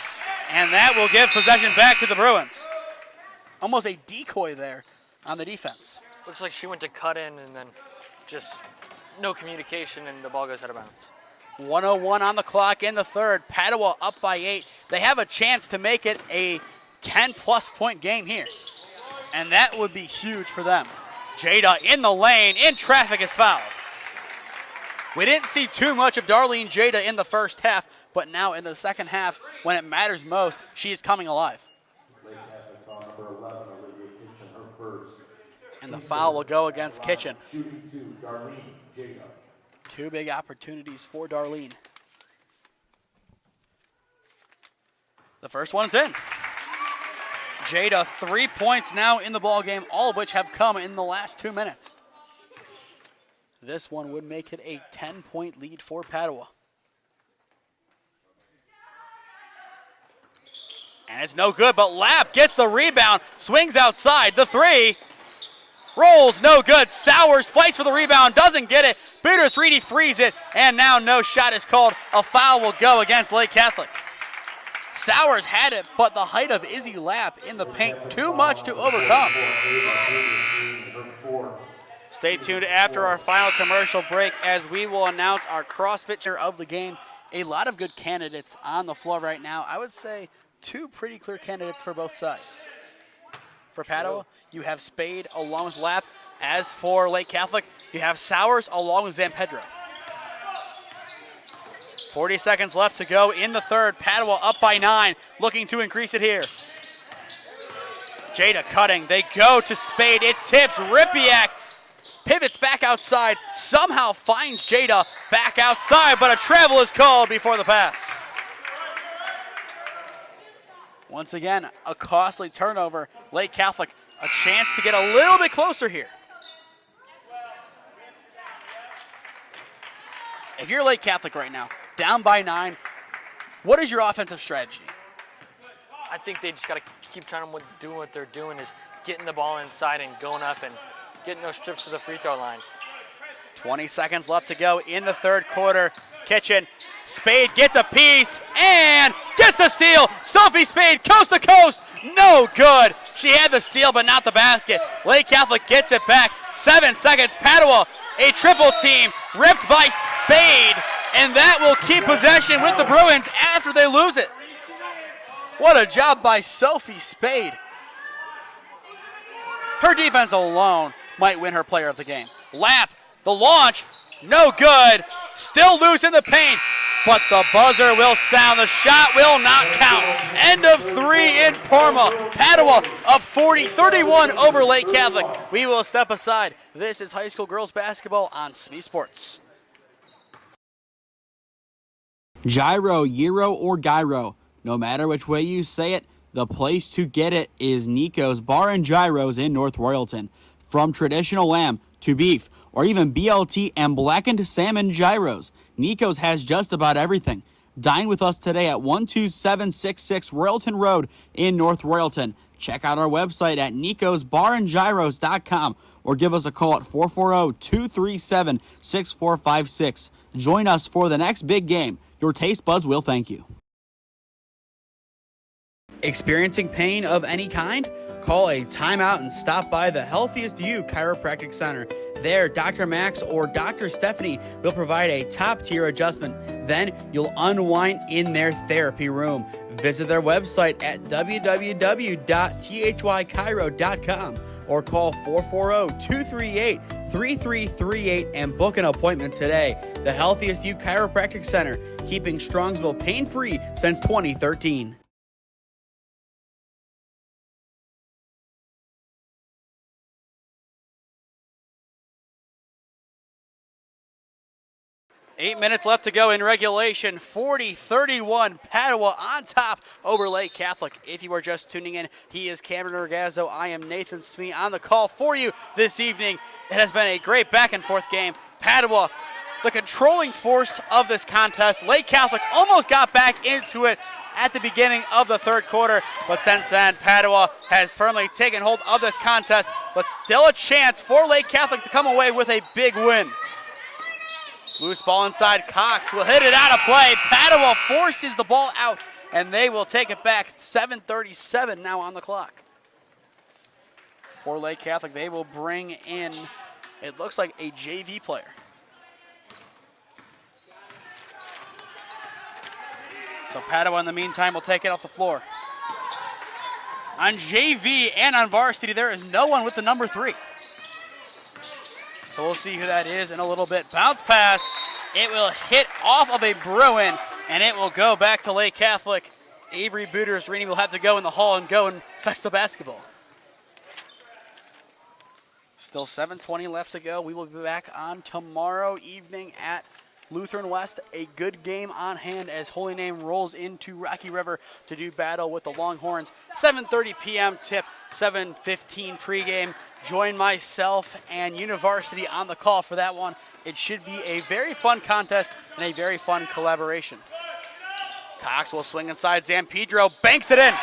S1: and that will give possession back to the Bruins. Almost a decoy there on the defense.
S5: Looks like she went to cut in and then just no communication and the ball goes out of bounds.
S1: 1:01 on the clock in the third. Padua up by 8. They have a chance to make it a 10-plus point game here, and that would be huge for them. Jada in the lane, in traffic, is fouled. We didn't see too much of Darlene Jada in the first half, but now in the second half, when it matters most, she is coming alive. And the foul will go against Kitchen. 2 big opportunities for Darlene. The first one's in. Jada, 3 points now in the ball game, all of which have come in the last 2 minutes. This one would make it a 10-point lead for Padua. And it's no good, but Lapp gets the rebound, swings outside, the 3, rolls, no good. Sowers fights for the rebound, doesn't get it. Rini frees it, and now no shot is called. A foul will go against Lake Catholic. Sowers had it, but the height of Izzy Lapp in the paint, too much to overcome. Stay tuned after our final commercial break as we will announce our CrossFit of the game. A lot of good candidates on the floor right now. I would say 2 pretty clear candidates for both sides. For Padua, you have Spade along with Lapp. As for Lake Catholic, you have Sowers along with Zampedro. 40 seconds left to go in the third. Padua up by 9, looking to increase it here. Jada cutting. They go to Spade. It tips. Ripiak pivots back outside, somehow finds Jada back outside, but a travel is called before the pass. Once again, a costly turnover. Lake Catholic, a chance to get a little bit closer here. If you're Lake Catholic right now, down by 9, what is your offensive strategy?
S5: I think they just got to keep trying to do what they're doing, is getting the ball inside and going up and getting those trips to the free throw line.
S1: 20 seconds left to go in the third quarter. Kitchen, Spade gets a piece and gets the steal. Sophie Spade, coast to coast, no good. She had the steal, but not the basket. Lake Catholic gets it back. 7 seconds, Padua, a triple team, ripped by Spade, and that will keep possession with the Bruins after they lose it. What a job by Sophie Spade. Her defense alone might win her player of the game. Lapp, the launch, no good. Still loose in the paint, but the buzzer will sound. The shot will not count. End of 3 in Parma. Padua up 40-31 over Lake Catholic. We will step aside. This is high school girls basketball on SmeeSports. Gyro, Euro, or Gyro. No matter which way you say it, the place to get it is Nico's Bar and Gyros in North Royalton. From traditional lamb to beef, or even BLT and blackened salmon gyros, Nico's has just about everything. Dine with us today at 12766 Royalton Road in North Royalton. Check out our website at nicosbarandgyros.com or give us a call at 440-237-6456. Join us for the next big game. Your taste buds will thank you. Experiencing pain of any kind? Call a timeout and stop by the Healthiest You Chiropractic Center. There, Dr. Max or Dr. Stephanie will provide a top-tier adjustment. Then you'll unwind in their therapy room. Visit their website at www.thychiro.com or call 440-238-3338 and book an appointment today. The Healthiest You Chiropractic Center, keeping Strongsville pain-free since 2013. 8 minutes left to go in regulation. 40-31, Padua on top over Lake Catholic. If you are just tuning in, he is Cameron Orgazzo. I am Nathan Smee on the call for you this evening. It has been a great back-and-forth game. Padua, the controlling force of this contest. Lake Catholic almost got back into it at the beginning of the third quarter, but since then, Padua has firmly taken hold of this contest, but still a chance for Lake Catholic to come away with a big win. Loose ball inside, Cox will hit it out of play. Padua forces the ball out, and they will take it back. 7:37 now on the clock. For Lake Catholic, they will bring in, it looks like a JV player. So Padua, in the meantime, will take it off the floor. On JV and on varsity, there is no one with the number 3. So we'll see who that is in a little bit. Bounce pass. It will hit off of a Bruin, and it will go back to Lake Catholic. Avery Booters-Rini will have to go in the hall and go and fetch the basketball. Still 7:20 left to go. We will be back on tomorrow evening at Lutheran West. A good game on hand as Holy Name rolls into Rocky River to do battle with the Longhorns. 7:30 p.m. tip, 7:15 pregame. Join myself and University on the call for that one. It should be a very fun contest and a very fun collaboration. Cox will swing inside. Zampedro banks it in.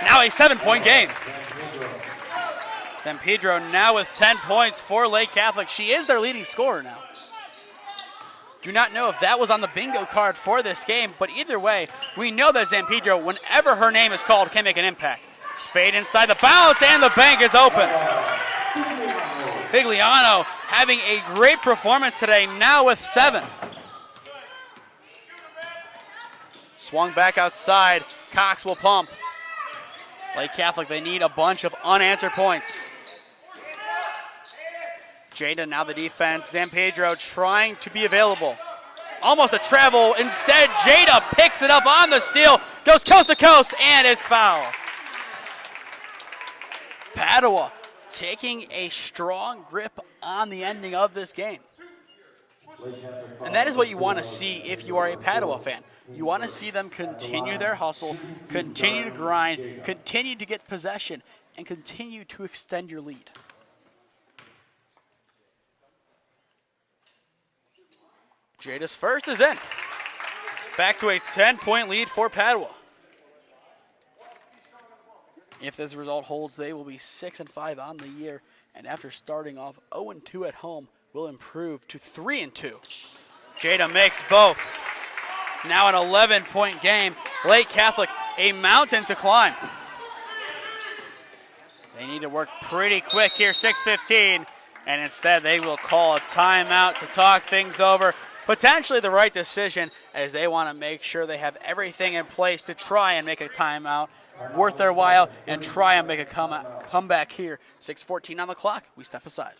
S1: Now a 7-point game. Zampedro now with 10 points for Lake Catholic. She is their leading scorer now. Do not know if that was on the bingo card for this game, but either way, we know that Zampedro, whenever her name is called, can make an impact. Spade inside the bounce, and the bank is open. Figliano having a great performance today, now with 7. Swung back outside. Cox will pump. Lake Catholic, they need a bunch of unanswered points. Jada now the defense. Zampedro trying to be available. Almost a travel. Instead, Jada picks it up on the steal, goes coast to coast, and is fouled. Padua taking a strong grip on the ending of this game. And that is what you want to see if you are a Padua fan. You want to see them continue their hustle, continue to grind, continue to get possession, and continue to extend your lead. Jada's first is in. Back to a 10-point lead for Padua. If this result holds, they will be 6-5 on the year, and after starting off 0-2 at home, will improve to 3-2. Jada makes both. Now an 11-point game. Lake Catholic, a mountain to climb. They need to work pretty quick here, 6:15, and instead they will call a timeout to talk things over. Potentially the right decision, as they want to make sure they have everything in place to try and make a timeout worth their while and try and make a comeback here. 6:14 on the clock. We step aside.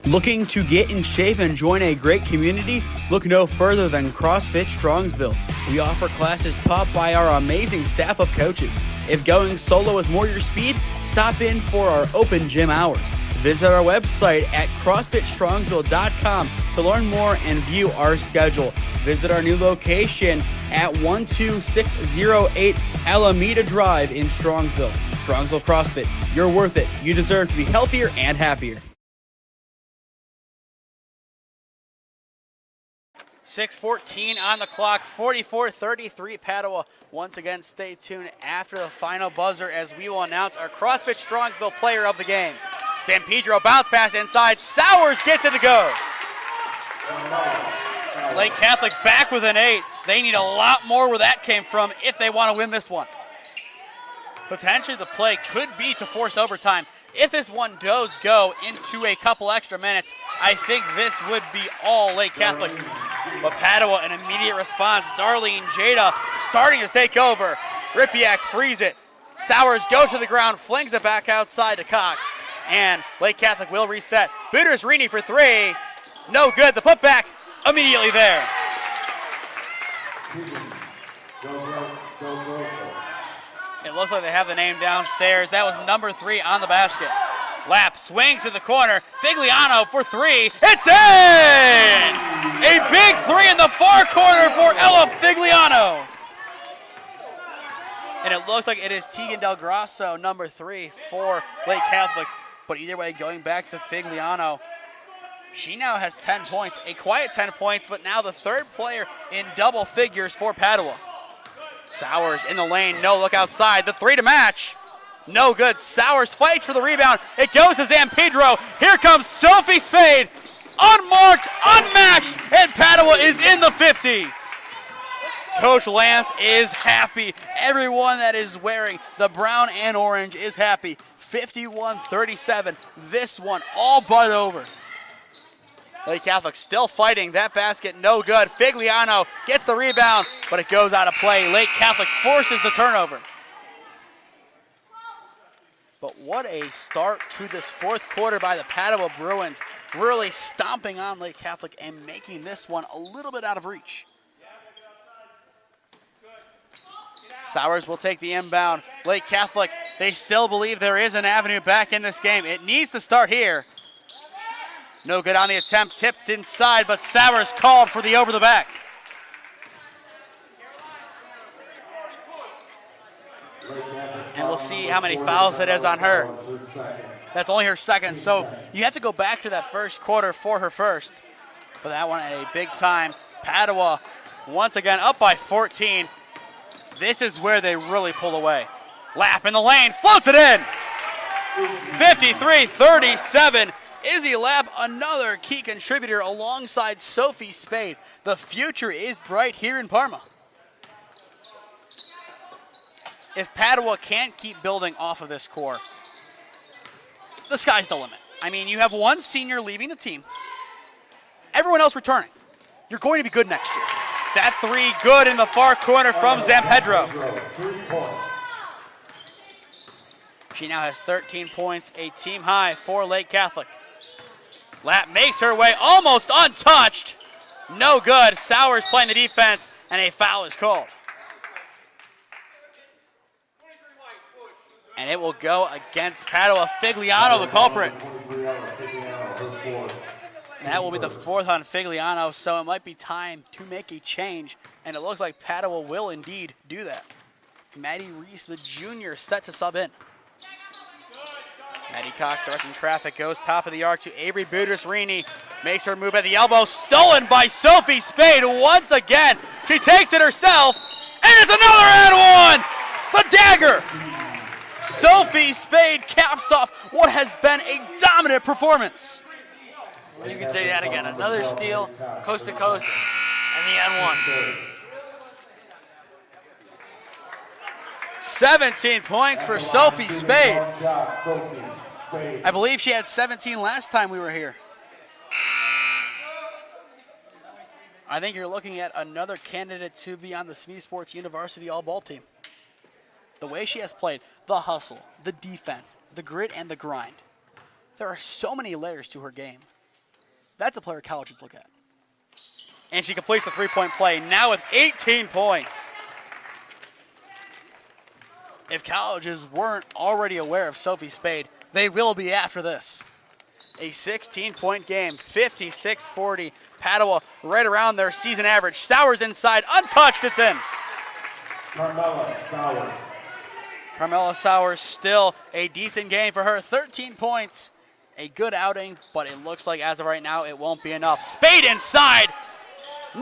S1: Looking to get in shape and join a great community? Look no further than CrossFit Strongsville. We offer classes taught by our amazing staff of coaches. If going solo is more your speed, stop in for our open gym hours. Visit our website at CrossFitStrongsville.com to learn more and view our schedule. Visit our new location at 12608 Alameda Drive in Strongsville. Strongsville CrossFit, you're worth it. You deserve to be healthier and happier. 6:14 on the clock, 44-33 Padua. Once again, stay tuned after the final buzzer as we will announce our CrossFit Strongsville player of the game. Zampedro bounce pass inside. Sowers gets it to go. Lake Catholic back with an 8. They need a lot more where that came from if they want to win this one. Potentially the play could be to force overtime. If this one does go into a couple extra minutes, I think this would be all Lake Catholic. But Padua, an immediate response. Darlene Jada starting to take over. Ripiak frees it. Sowers goes to the ground, flings it back outside to Cox. And Lake Catholic will reset. Booters-Rini for 3. No good. The putback immediately there. It looks like they have the name downstairs. That was number 3 on the basket.
S3: Lapp swings in the corner. Figliano for three. It's in! A big three in the far corner for Ella Figliano. And it looks like it is Tegan Del Grasso, number 3 for Lake Catholic. But either way, going back to Figliano, she now has 10 points, a quiet 10 points, but now the third player in double figures for Padua. Sowers in the lane, no look outside, the three to match. No good, Sowers fights for the rebound. It goes to Zampedro. Here comes Sophie Spade, unmarked, unmatched, and Padua is in the 50s. Coach Lance is happy. Everyone that is wearing the brown and orange is happy. 51-37, this one all but over. Lake Catholic still fighting. That basket no good. Figliano gets the rebound, but it goes out of play. Lake Catholic forces the turnover. But what a start to this fourth quarter by the Padua Bruins, really stomping on Lake Catholic and making this one a little bit out of reach. Sowers will take the inbound. Lake Catholic, they still believe there is an avenue back in this game. It needs to start here. No good on the attempt, tipped inside, but Sowers called for the over the back. And we'll see how many fouls it is on her. That's only her second, so you have to go back to that first quarter for her first. But that one at a big time. Padua once again up by 14. This is where they really pull away. Lapp in the lane, floats it in. 53-37. Izzy Lapp, another key contributor alongside Sophie Spade. The future is bright here in Parma. If Padua can't keep building off of this core, the sky's the limit. I mean, you have one senior leaving the team, everyone else returning. You're going to be good next year. That three good in the far corner from Zampedro. She now has 13 points, a team high for Lake Catholic. Lapp makes her way almost untouched. No good. Sowers playing the defense, and a foul is called. And it will go against Padua. Figliano, the culprit. And that will be the fourth on Figliano, so it might be time to make a change. And it looks like Padua will indeed do that. Maddie Reese, the junior, set to sub in. Maddie Cox directing traffic, goes top of the arc to Avery Budris-Rini. Makes her move at the elbow, stolen by Sophie Spade once again. She takes it herself, and it's another and one! The dagger! Sophie Spade caps off what has been a dominant performance.
S5: You can say that again. Another steal, coast to coast, and the N1.
S3: 17 points for Sophie Spade. I believe she had 17 last time we were here. I think you're looking at another candidate to be on the SmeeSports University All-Ball team. The way she has played, the hustle, the defense, the grit, and the grind. There are so many layers to her game. That's a player colleges look at. And she completes the three-point play, now with 18 points. If colleges weren't already aware of Sophie Spade, they will be after this. A 16-point game, 56-40. Padua right around their season average. Sowers inside, untouched, it's in. Carmela Sowers still a decent game for her. 13 points, a good outing, but it looks like as of right now it won't be enough. Spade inside,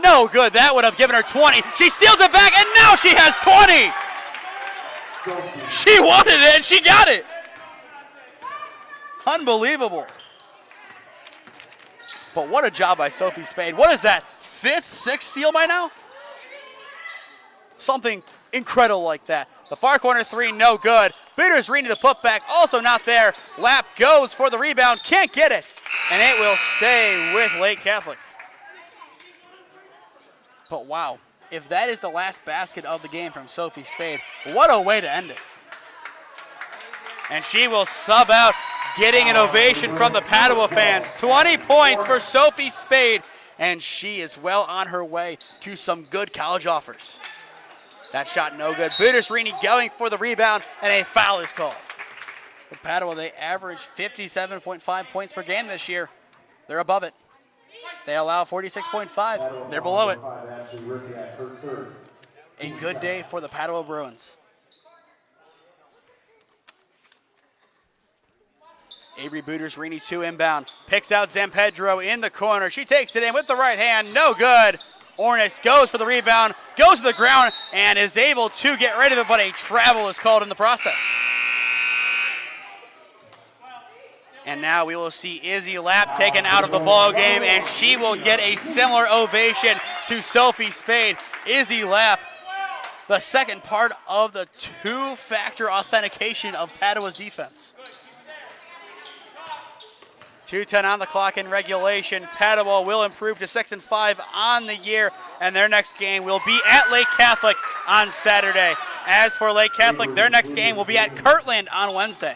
S3: no good. That would have given her 20. She steals it back, and now she has 20. She wanted it, and she got it. Unbelievable. But what a job by Sophie Spade. What is that, fifth, sixth steal by now? Something incredible like that. The far corner three, no good. Budris-Rini the putback, also not there. Lapp goes for the rebound, can't get it. And it will stay with Lake Catholic. But wow, if that is the last basket of the game from Sophie Spade, what a way to end it. And she will sub out, getting an ovation from the Padua fans. 20 points for Sophie Spade, and she is well on her way to some good college offers. That shot no good. Budris-Rini going for the rebound, and a foul is called.
S1: For Padua, they average 57.5 points per game this year. They're above it. They allow 46.5. They're below it. A good day for the Padua Bruins. Avery Booters-Rini 2 inbound. Picks out Zampedro in the corner. She takes it in with the right hand. No good. Ornis goes for the rebound, goes to the ground, and is able to get rid of it, but a travel is called in the process. And now we will see Izzy Lapp taken out of the ball game, and she will get a similar ovation to Sophie Spade. Izzy Lapp, the second part of the two-factor authentication of Padua's defense. 2:10 on the clock in regulation. Padua will improve to 6-5 on the year, and their next game will be at Lake Catholic on Saturday. As for Lake Catholic, their next game will be at Kirtland on Wednesday.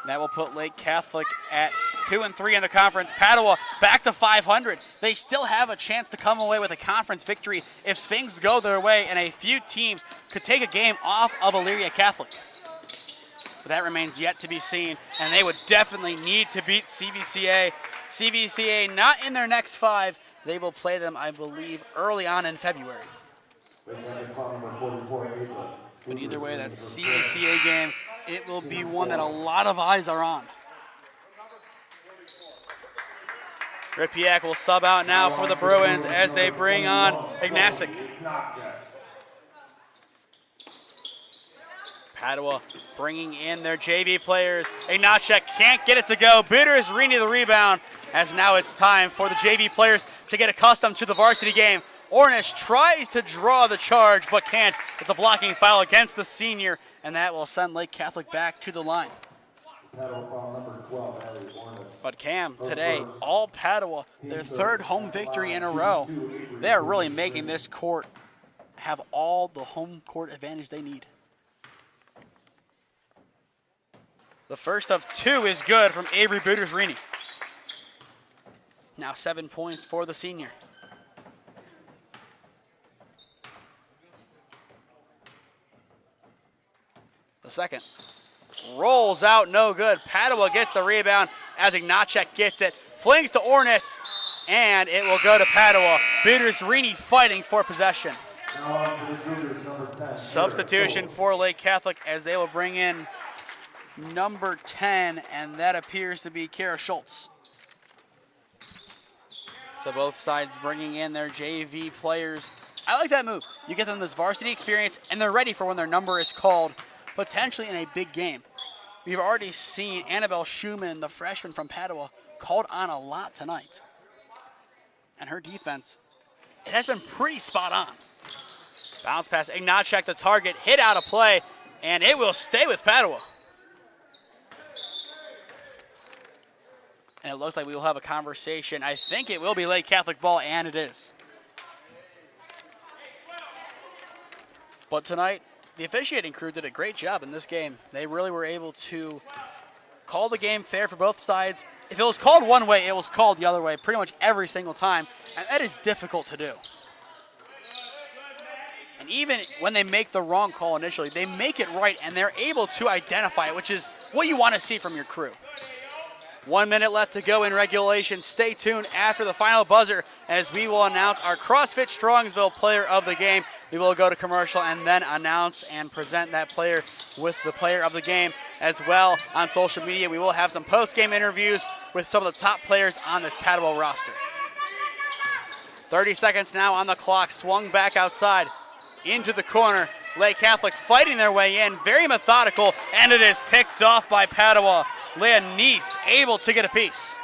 S1: That will put Lake Catholic at 2-3 in the conference. Padua back to 500. They still have a chance to come away with a conference victory if things go their way, and a few teams could take a game off of Elyria Catholic. But that remains yet to be seen, and they would definitely need to beat CVCA. CVCA not in their next 5. They will play them, I believe, early on in February. But either way, that CVCA game, it will be one that a lot of eyes are on. Ripiak will sub out now for the Bruins as they bring on Ignasic. Padua bringing in their JV players. Ignacek can't get it to go. Booters-Rini the rebound, as now it's time for the JV players to get accustomed to the varsity game. Ornish tries to draw the charge, but can't. It's a blocking foul against the senior, and that will send Lake Catholic back to the line. But Cam, today, all Padua, their third home victory in a row. They are really making this court have all the home court advantage they need. The first of 2 is good from Avery Booters-Rini. Now 7 points for the senior. The second rolls out, no good. Padua gets the rebound as Ignacek gets it. Flings to Ornis, and it will go to Padua. Booters-Rini fighting for possession. Substitution for Lake Catholic as they will bring in number 10, and that appears to be Kara Schultz. So both sides bringing in their JV players. I like that move. You get them this varsity experience, and they're ready for when their number is called, potentially in a big game. We've already seen Annabelle Schumann, the freshman from Padua, called on a lot tonight. And her defense, it has been pretty spot on. Bounce pass, Ignacek the target, hit out of play, and it will stay with Padua. And it looks like we will have a conversation. I think it will be Lake Catholic ball, and it is. But tonight, the officiating crew did a great job in this game. They really were able to call the game fair for both sides. If it was called one way, it was called the other way pretty much every single time, and that is difficult to do. And even when they make the wrong call initially, they make it right, and they're able to identify it, which is what you want to see from your crew. 1 minute left to go in regulation. Stay tuned after the final buzzer as we will announce our CrossFit Strongsville player of the game. We will go to commercial and then announce and present that player with the player of the game as well. On social media, we will have some post-game interviews with some of the top players on this Padua roster. 30 seconds now on the clock. Swung back outside into the corner. Lake Catholic fighting their way in, very methodical, and it is picked off by Padua. Leah Neese able to get a piece.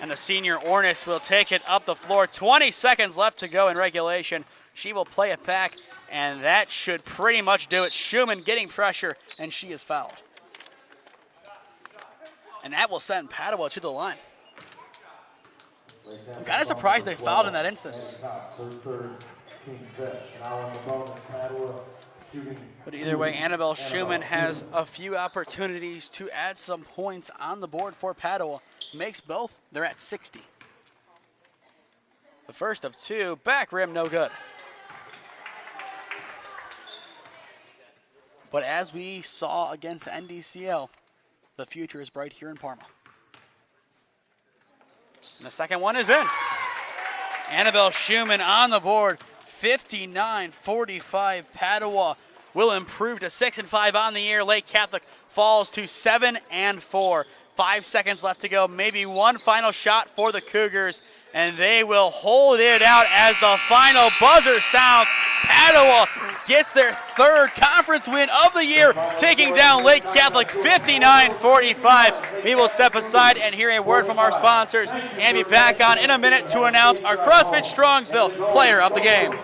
S1: And the senior Ornis will take it up the floor. 20 seconds left to go in regulation. She will play it back, and that should pretty much do it. Schumann getting pressure, and she is fouled. And that will send Padua to the line. I'm kind of surprised they fouled in that instance. But either way, Annabelle Schumann has a few opportunities to add some points on the board for Padua. Makes both. They're at 60. The first of 2. Back rim, no good. But as we saw against NDCL, the future is bright here in Parma. And the second one is in. Annabelle Schumann on the board, 59-45. Padua will improve to 6-5 on the year. Lake Catholic falls to 7-4. 5 seconds left to go. Maybe one final shot for the Cougars, and they will hold it out as the final buzzer sounds. Padua gets their third conference win of the year, taking down Lake Catholic 59-45. We will step aside and hear a word from our sponsors and be back on in a minute to announce our CrossFit Strongsville player of the game.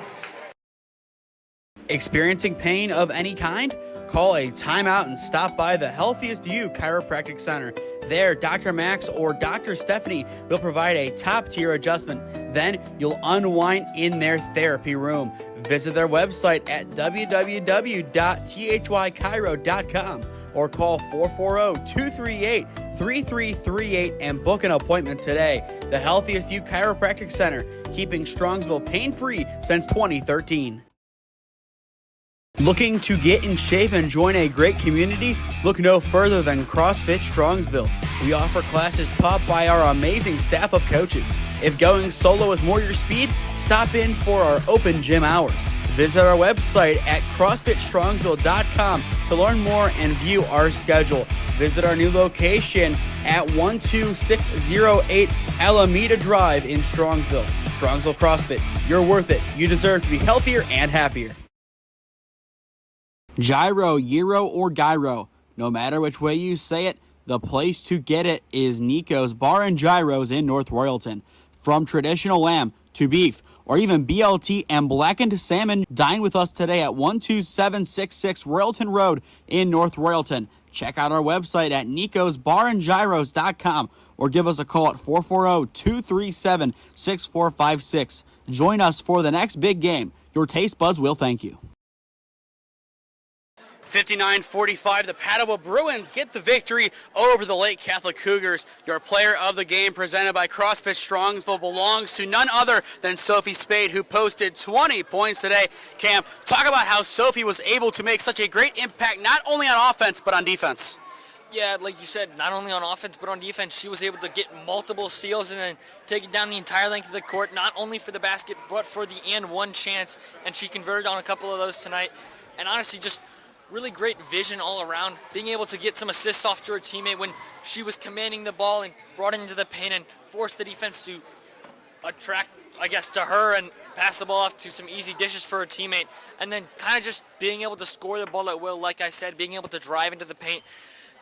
S1: Experiencing pain of any kind? Call a timeout and stop by the Healthiest You Chiropractic Center. There, Dr. Max or Dr. Stephanie will provide a top-tier adjustment. Then you'll unwind in their therapy room. Visit their website at www.thychiro.com or call 440-238-3338 and book an appointment today. The Healthiest You Chiropractic Center, keeping Strongsville pain-free since 2013. Looking to get in shape and join a great community? Look no further than CrossFit Strongsville. We offer classes taught by our amazing staff of coaches. If going solo is more your speed, stop in for our open gym hours. Visit our website at CrossFitStrongsville.com to learn more and view our schedule. Visit our new location at 12608 Alameda Drive in Strongsville. Strongsville CrossFit, you're worth it. You deserve to be healthier and happier. Gyro, Gyro, or Gyro. No matter which way you say it, the place to get it is Nico's Bar and Gyros in North Royalton. From traditional lamb to beef, or even BLT and blackened salmon, dine with us today at 12766 Royalton Road in North Royalton. Check out our website at nicosbarandgyros.com or give us a call at 440-237-6456. Join us for the next big game. Your taste buds will thank you. 59-45, the Padua Bruins get the victory over the Lake Catholic Cougars. Your player of the game, presented by CrossFit Strongsville, belongs to none other than Sophie Spade, who posted 20 points today. Cam, talk about how Sophie was able to make such a great impact, not only on offense, but on defense.
S5: Yeah, like you said, not only on offense, but on defense, she was able to get multiple steals and then take it down the entire length of the court, not only for the basket, but for the and one chance, and she converted on a couple of those tonight. And honestly, just really great vision all around, being able to get some assists off to her teammate when she was commanding the ball and brought it into the paint and forced the defense to attract, I guess, to her and pass the ball off to some easy dishes for her teammate. And then kind of just being able to score the ball at will, like I said, being able to drive into the paint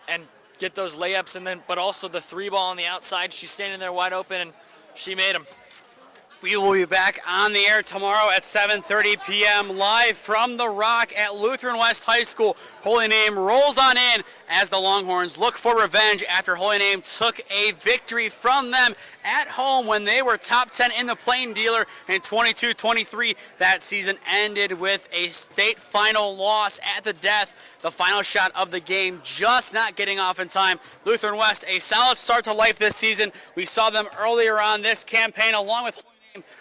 S5: and get those layups, and then but also the three ball on the outside. She's standing there wide open, and she made them.
S1: We will be back on the air tomorrow at 7:30 p.m. live from the Rock at Lutheran West High School. Holy Name rolls on in as the Longhorns look for revenge after Holy Name took a victory from them at home when they were top 10 in the Plain Dealer in 22-23. That season ended with a state final loss at the death. The final shot of the game just not getting off in time. Lutheran West, a solid start to life this season. We saw them earlier on this campaign along with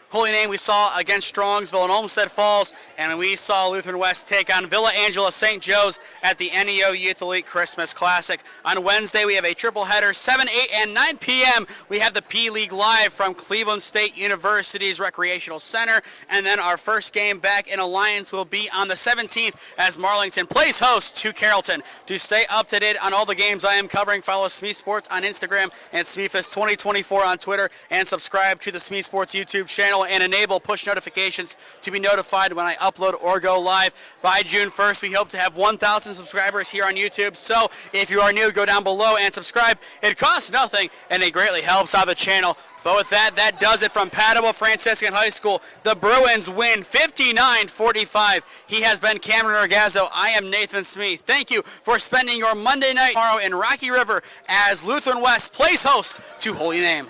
S1: Holy Name we saw against Strongsville and Olmsted Falls, and we saw Lutheran West take on Villa Angela St. Joe's at the NEO Youth Elite Christmas Classic. On Wednesday, we have a triple header, 7, 8, and 9 p.m. We have the P-League live from Cleveland State University's Recreational Center, and then our first game back in Alliance will be on the 17th as Marlington plays host to Carrollton. To stay up to date on all the games I am covering, follow SmeeSports on Instagram and SmeeFest2024 on Twitter, and subscribe to the SmeeSports YouTube channel and enable push notifications to be notified when I upload or go live. By June 1st, we hope to have 1,000 subscribers here on YouTube. So if you are new, go down below and subscribe. It costs nothing, and it greatly helps out the channel. But with that, that does it from Padua Franciscan High School. The Bruins win 59-45. He has been Cameron Orgazzo. I am Nathan Smee. Thank you for spending your Monday night tomorrow in Rocky River as Lutheran West plays host to Holy Name.